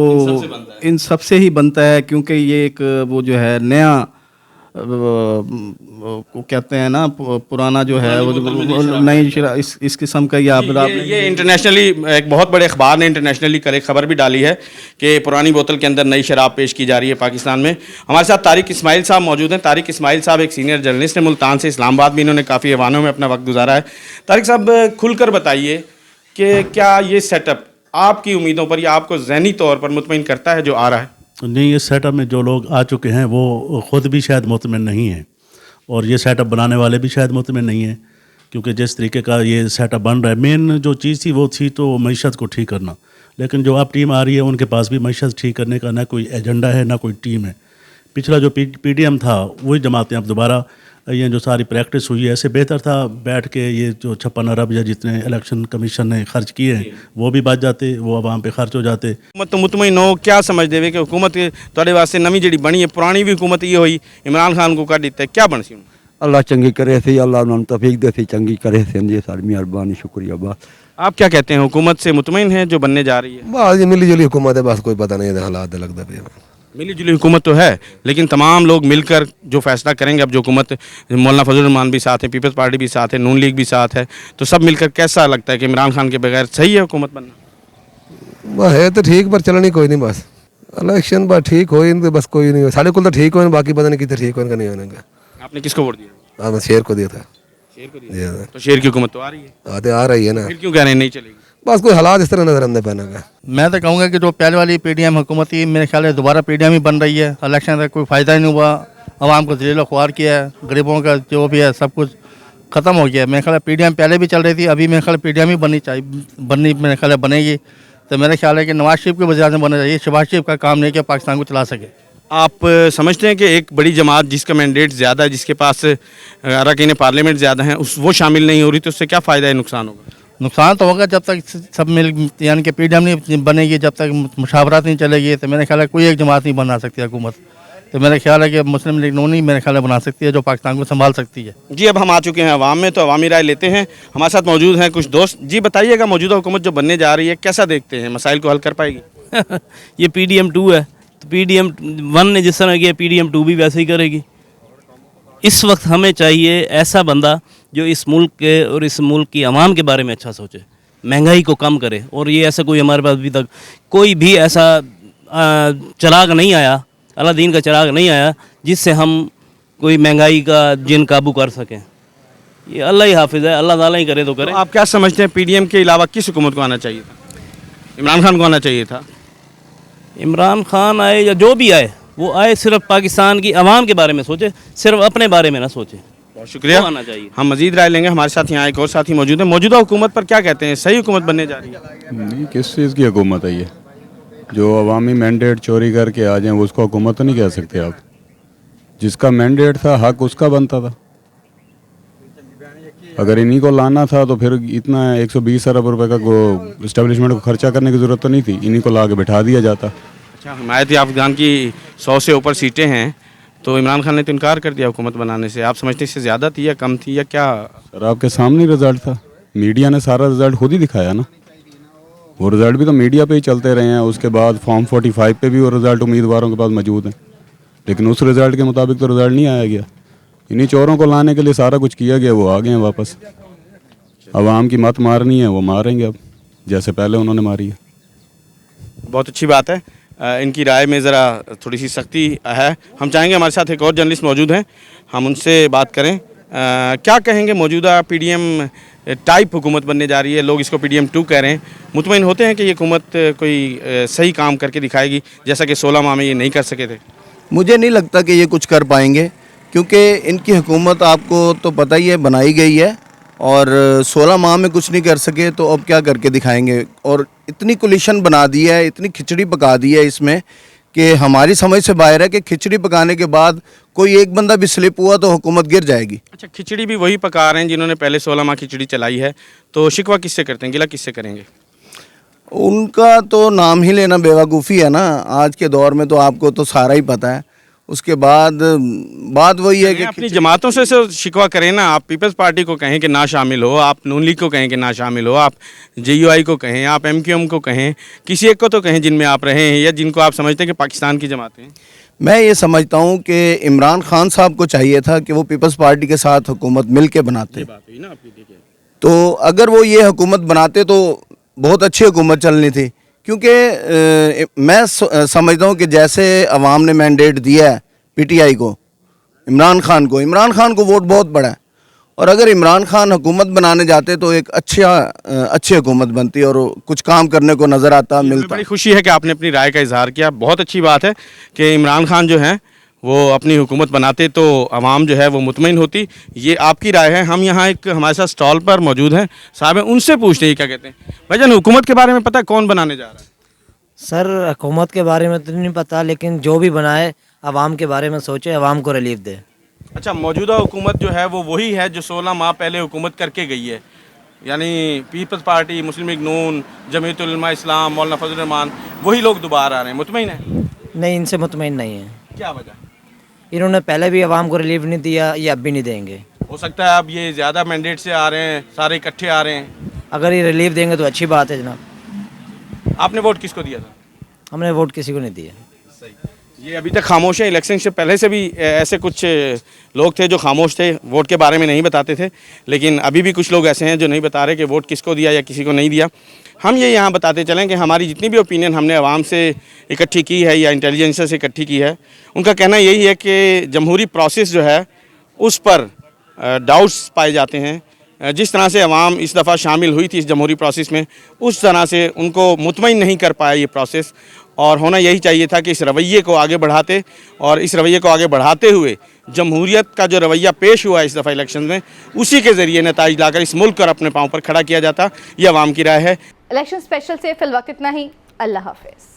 इन सबसे ही बनता है, क्योंकि ये एक वो जो है नया को कहते हैं ना, पुराना जो है वो नई इस किस्म का ये इंटरनेशनली एक बहुत बड़े अखबार ने इंटरनेशनली कल एक खबर भी डाली है कि पुरानी बोतल के अंदर नई शराब पेश की जा रही है पाकिस्तान में। हमारे साथ तारिक इस्माइल साहब मौजूद हैं। तारिक इस्माइल साहब एक सीनियर जर्नलिस्ट हैं, मुल्तान से इस्लामाबाद में इन्होंने काफ़ी ऐवानों में अपना वक्त गुजारा है। तारिक साहब, खुलकर बताइए कि क्या ये सेटअप आपकी उम्मीदों पर या आपको ज़हनी तौर पर मुतमईन करता है जो आ रहा है? नहीं, इस सेटअप में जो लोग आ चुके हैं वो ख़ुद भी शायद मुतमिन नहीं हैं, और ये सेटअप बनाने वाले भी शायद मुतमिन नहीं हैं, क्योंकि जिस तरीके का ये सेटअप बन रहा है, मेन जो चीज़ थी वो थी तो मईशत को ठीक करना। लेकिन जो अब टीम आ रही है उनके पास भी मईशत ठीक करने का ना कोई एजेंडा है ना कोई टीम है। पिछला जो PDM था वही जमातें अब दोबारा ये जो सारी प्रैक्टिस हुई है, ऐसे बेहतर था बैठ के ये जो 56 अरब या जितने इलेक्शन कमीशन ने खर्च किए हैं वो भी बच जाते, वो आवाम पे खर्च हो जाते। तो मुतमईन हो क्या समझ देवे कि हुकूमत तुहाडे वास्ते नवी जिहड़ी बनी है, पुरानी भी हुकूमत ये हुई, इमरान खान को कढ़ दिता है, क्या बन सी? अल्लाह चंगी करे सी, अल्लाह उन्होंने तौफीक दे सी, चंगी करे सी जी, सारी मेहरबानी, शुक्रिया। बस आप क्या कहते हैं, हुकूमत से मुतमईन है जो बनने जा रही है? बस ये मिली जुली हुकूमत है, बस कोई पता नहीं है हालात लगता पे। मिली जुली हुकूमत तो है, लेकिन तमाम लोग मिलकर जो फैसला करेंगे, अब जो हुकूमत मौलाना फजल रहमान भी साथ है, पीपल्स पार्टी भी साथ है, नून लीग भी साथ है, तो सब मिलकर कैसा लगता है कि इमरान खान के बगैर सही है हुकूमत बनना? बस है तो ठीक, पर चलनी कोई नहीं, बस इलेक्शन बस ठीक हो, बस कोई नहीं, साढ़े को तो ठीक हो, बाकी पता नहीं कितने ठीक हो नहीं होने का। आपने किसको वोट दिया? हाँ, शेर को दिया था। शेर को दिया था। तो शेर की हुकूमत तो आ रही है? आ रही है ना, फिर क्यों कह रहे हैं नहीं चलेगी? बस कोई हालात इस तरह नजर आने पाने का। मैं तो कहूँगा कि जो पहले वाली PDM हुकूमत थी, मेरे ख्याल है दोबारा PDM ही बन रही है। इलेक्शन का कोई फ़ायदा ही नहीं हुआ, आवाम को ज़लील ख्वार किया है, गरीबों का जो भी है सब कुछ ख़त्म हो गया। मेरे ख्याल है PDM पहले भी चल रही थी, अभी मेरे ख्याल PDM ही बननी चाहिए, मेरे ख्याल है बनेगी। तो मेरा ख्याल है कि नवाज शरीफ के वज़ीर आज़म बनना चाहिए, शहबाज शरीफ का काम नहीं कि पाकिस्तान को चला सके। आप समझते हैं कि एक बड़ी जमात जिसका मैंडेट ज़्यादा है, जिसके पास अरकान पार्लियामेंट ज़्यादा हैं, वो शामिल नहीं हो रही, तो उससे क्या फ़ायदा है, नुकसान होगा? नुकसान तो होगा जब तक सब मिल, यानी कि PDM नहीं बनेगी, जब तक मुशावरत नहीं चलेगी, तो मेरे ख्याल है कोई एक जमात नहीं बना सकती हुकूमत। तो मेरा ख्याल है कि मुस्लिम लीग नून ही मेरे ख्याल है बना सकती है, जो पाकिस्तान को संभाल सकती है। जी, अब हम आ चुके हैं अवाम में, तो अवामी राय लेते हैं। हमारे साथ मौजूद हैं कुछ दोस्त। जी बताइएगा, मौजूदा हुकूमत जो बनने जा रही है कैसा देखते हैं, मसाइल को हल कर पाएगी? ये PDM 2 है, तो PDM 1 ने जिस तरह किया PDM 2 भी वैसे ही करेगी। इस वक्त हमें चाहिए ऐसा बंदा जो इस मुल्क के और इस मुल्क की आवाम के बारे में अच्छा सोचे, महंगाई को कम करे। और ये ऐसा कोई हमारे पास अभी तक कोई भी ऐसा चिराग नहीं आया, अलादीन का चिराग नहीं आया जिससे हम कोई महंगाई का जिन काबू कर सकें। ये अल्लाह ही हाफिज़ है, अल्लाह ताला ही करे तो करे। तो आप क्या समझते हैं, PDM के अलावा किस हुकूमत को आना चाहिए था? इमरान खान को आना चाहिए था? इमरान खान आए या जो भी आए, वो आए सिर्फ पाकिस्तान की आवाम के बारे में सोचे, सिर्फ अपने बारे में ना सोचे। बहुत शुक्रिया, आना चाहिए। हम मजीद राय लेंगे। हमारे साथ यहाँ एक और साथी मौजूद है। मौजूदा हुकूमत पर क्या कहते हैं, सही हुकूमत बनने जा रही है? नहीं, किस चीज़ की हुकूमत है ये? जो अवामी मैंडेट चोरी करके आ जाएं उसको हुकूमत तो नहीं कह सकते आप। जिसका मैंडेट था हक उसका बनता था। अगर इन्हीं को लाना था तो फिर इतना 120 अरब रुपए का इस्टेब्लिशमेंट को खर्चा करने की ज़रूरत तो नहीं थी, इन्हीं को ला के बिठा दिया जाता। अच्छा, हिमायत अफगान की 100 से ऊपर सीटें हैं, तो इमरान खान ने तो इनकार कर दिया हुकूमत बनाने से। आप समझते हैं इससे ज़्यादा थी या कम थी या क्या? सर आपके सामने रिज़ल्ट था, मीडिया ने सारा रिज़ल्ट खुद ही दिखाया ना। वो रिज़ल्ट भी तो मीडिया पे ही चलते रहे हैं। उसके बाद फॉर्म 45 पे भी वो रिज़ल्ट उम्मीदवारों के पास मौजूद हैं, लेकिन उस रिज़ल्ट के मुताबिक तो रिज़ल्ट नहीं आया गया। इन्हीं चोरों को लाने के लिए सारा कुछ किया गया, वो आ गए हैं वापस। अवाम की मत मारनी है, वो मारेंगे अब, जैसे पहले उन्होंने मारी है। बहुत अच्छी बात है। इनकी राय में ज़रा थोड़ी सी सख्ती है। हम चाहेंगे हमारे साथ एक और जर्नलिस्ट मौजूद हैं, हम उनसे बात करें। क्या कहेंगे, मौजूदा PDM टाइप हुकूमत बनने जा रही है, लोग इसको PDM 2 कह रहे हैं। मुतमईन होते हैं कि ये हुकूमत कोई सही काम करके दिखाएगी, जैसा कि 16 माह में ये नहीं कर सके थे? मुझे नहीं लगता कि ये कुछ कर पाएंगे, क्योंकि इनकी हुकूमत आपको तो पता ही है बनाई गई है, और 16 माह में कुछ नहीं कर सके तो अब क्या करके दिखाएंगे। और इतनी कोलिशन बना दी है, इतनी खिचड़ी पका दी है इसमें कि हमारी समझ से बाहर है कि खिचड़ी पकाने के बाद कोई एक बंदा भी स्लिप हुआ तो हुकूमत गिर जाएगी। अच्छा, खिचड़ी भी वही पका रहे हैं जिन्होंने पहले 16 माह खिचड़ी चलाई है, तो शिकवा किससे करते हैं, गिला किससे करेंगे? उनका तो नाम ही लेना बेवकूफ़ी है ना। आज के दौर में तो आपको तो सारा ही पता है। उसके बाद बात वही है कि अपनी जमातों से शिकवा करें ना। आप पीपल्स पार्टी को कहें कि ना शामिल हो, आप नून लीग को कहें कि ना शामिल हो, आप JUI को कहें, आप MQM को कहें, किसी एक को तो कहें जिनमें आप रहे हैं या जिनको आप समझते हैं कि पाकिस्तान की जमातें हैं। मैं ये समझता हूँ कि इमरान खान साहब को चाहिए था कि वो पीपल्स पार्टी के साथ हुकूमत मिल के बनाते। तो अगर वो ये हुकूमत बनाते तो बहुत अच्छी हुकूमत चलनी थी, क्योंकि मैं समझता हूँ कि जैसे अवाम ने मैंडेट दिया है PTI को, इमरान खान को वोट बहुत बड़ा है, और अगर इमरान खान हुकूमत बनाने जाते तो एक अच्छी हुकूमत बनती और कुछ काम करने को नज़र आता मिलता। बड़ी खुशी है कि आपने अपनी राय का इजहार किया। बहुत अच्छी बात है कि इमरान खान जो हैं वो अपनी हुकूमत बनाते तो अवाम जो है वो मुतमईन होती। ये आपकी राय है। हम यहाँ एक हमारे साथ स्टॉल पर मौजूद हैं साहब हैं, उनसे पूछते हैं क्या कहते हैं। भाईजान, हुकूमत के बारे में पता है कौन बनाने जा रहा है? सर हुकूमत के बारे में तो नहीं पता, लेकिन जो भी बनाए अवाम के बारे में सोचे, अवाम को रिलीफ दे। अच्छा, मौजूदा हुकूमत जो है वो वही है जो 16 माह पहले हुकूमत करके गई है, यानी पीपल्स पार्टी, मुस्लिम लीग नून, जमीयतुल उलमा इस्लाम, मौलाना फजल रहमान, वही लोग दोबारा आ रहे हैं। मुतमईन है? नहीं, इनसे मुतमईन नहीं है। क्या वजह? इन्होंने पहले भी अवाम को रिलीफ नहीं दिया, ये अब भी नहीं देंगे। हो सकता है अब ये ज़्यादा मैंडेट से आ रहे हैं, सारे इकट्ठे आ रहे हैं। अगर ये रिलीफ देंगे तो अच्छी बात है जनाब। आपने वोट किसको दिया था? हमने वोट किसी को नहीं दिया। ये अभी तक खामोश है। इलेक्शन से पहले से भी ऐसे कुछ लोग थे जो खामोश थे, वोट के बारे में नहीं बताते थे, लेकिन अभी भी कुछ लोग ऐसे हैं जो नहीं बता रहे कि वोट किसको दिया या किसी को नहीं दिया। हम ये यहाँ बताते चलें कि हमारी जितनी भी ओपिनियन हमने आवाम से इकट्ठी की है या इंटेलिजेंस से इकट्ठी की है, उनका कहना यही है कि जमहूरी प्रोसेस जो है उस पर डाउट्स पाए जाते हैं। जिस तरह से अवाम इस दफ़ा शामिल हुई थी इस जमहूरी प्रोसेस में, उस तरह से उनको मुतमईन नहीं कर पाया ये प्रोसेस, और होना यही चाहिए था कि इस रवैये को आगे बढ़ाते, और इस रवैये को आगे बढ़ाते हुए जमहूरियत का जो रवैया पेश हुआ इस दफ़ा इलेक्शन में, उसी के ज़रिए नताइज लाकर इस मुल्क को अपने पाँव पर खड़ा किया जाता। ये अवाम की राय है। इलेक्शन स्पेशल से फिलवक्त इतना ही। अल्लाह हाफिज़।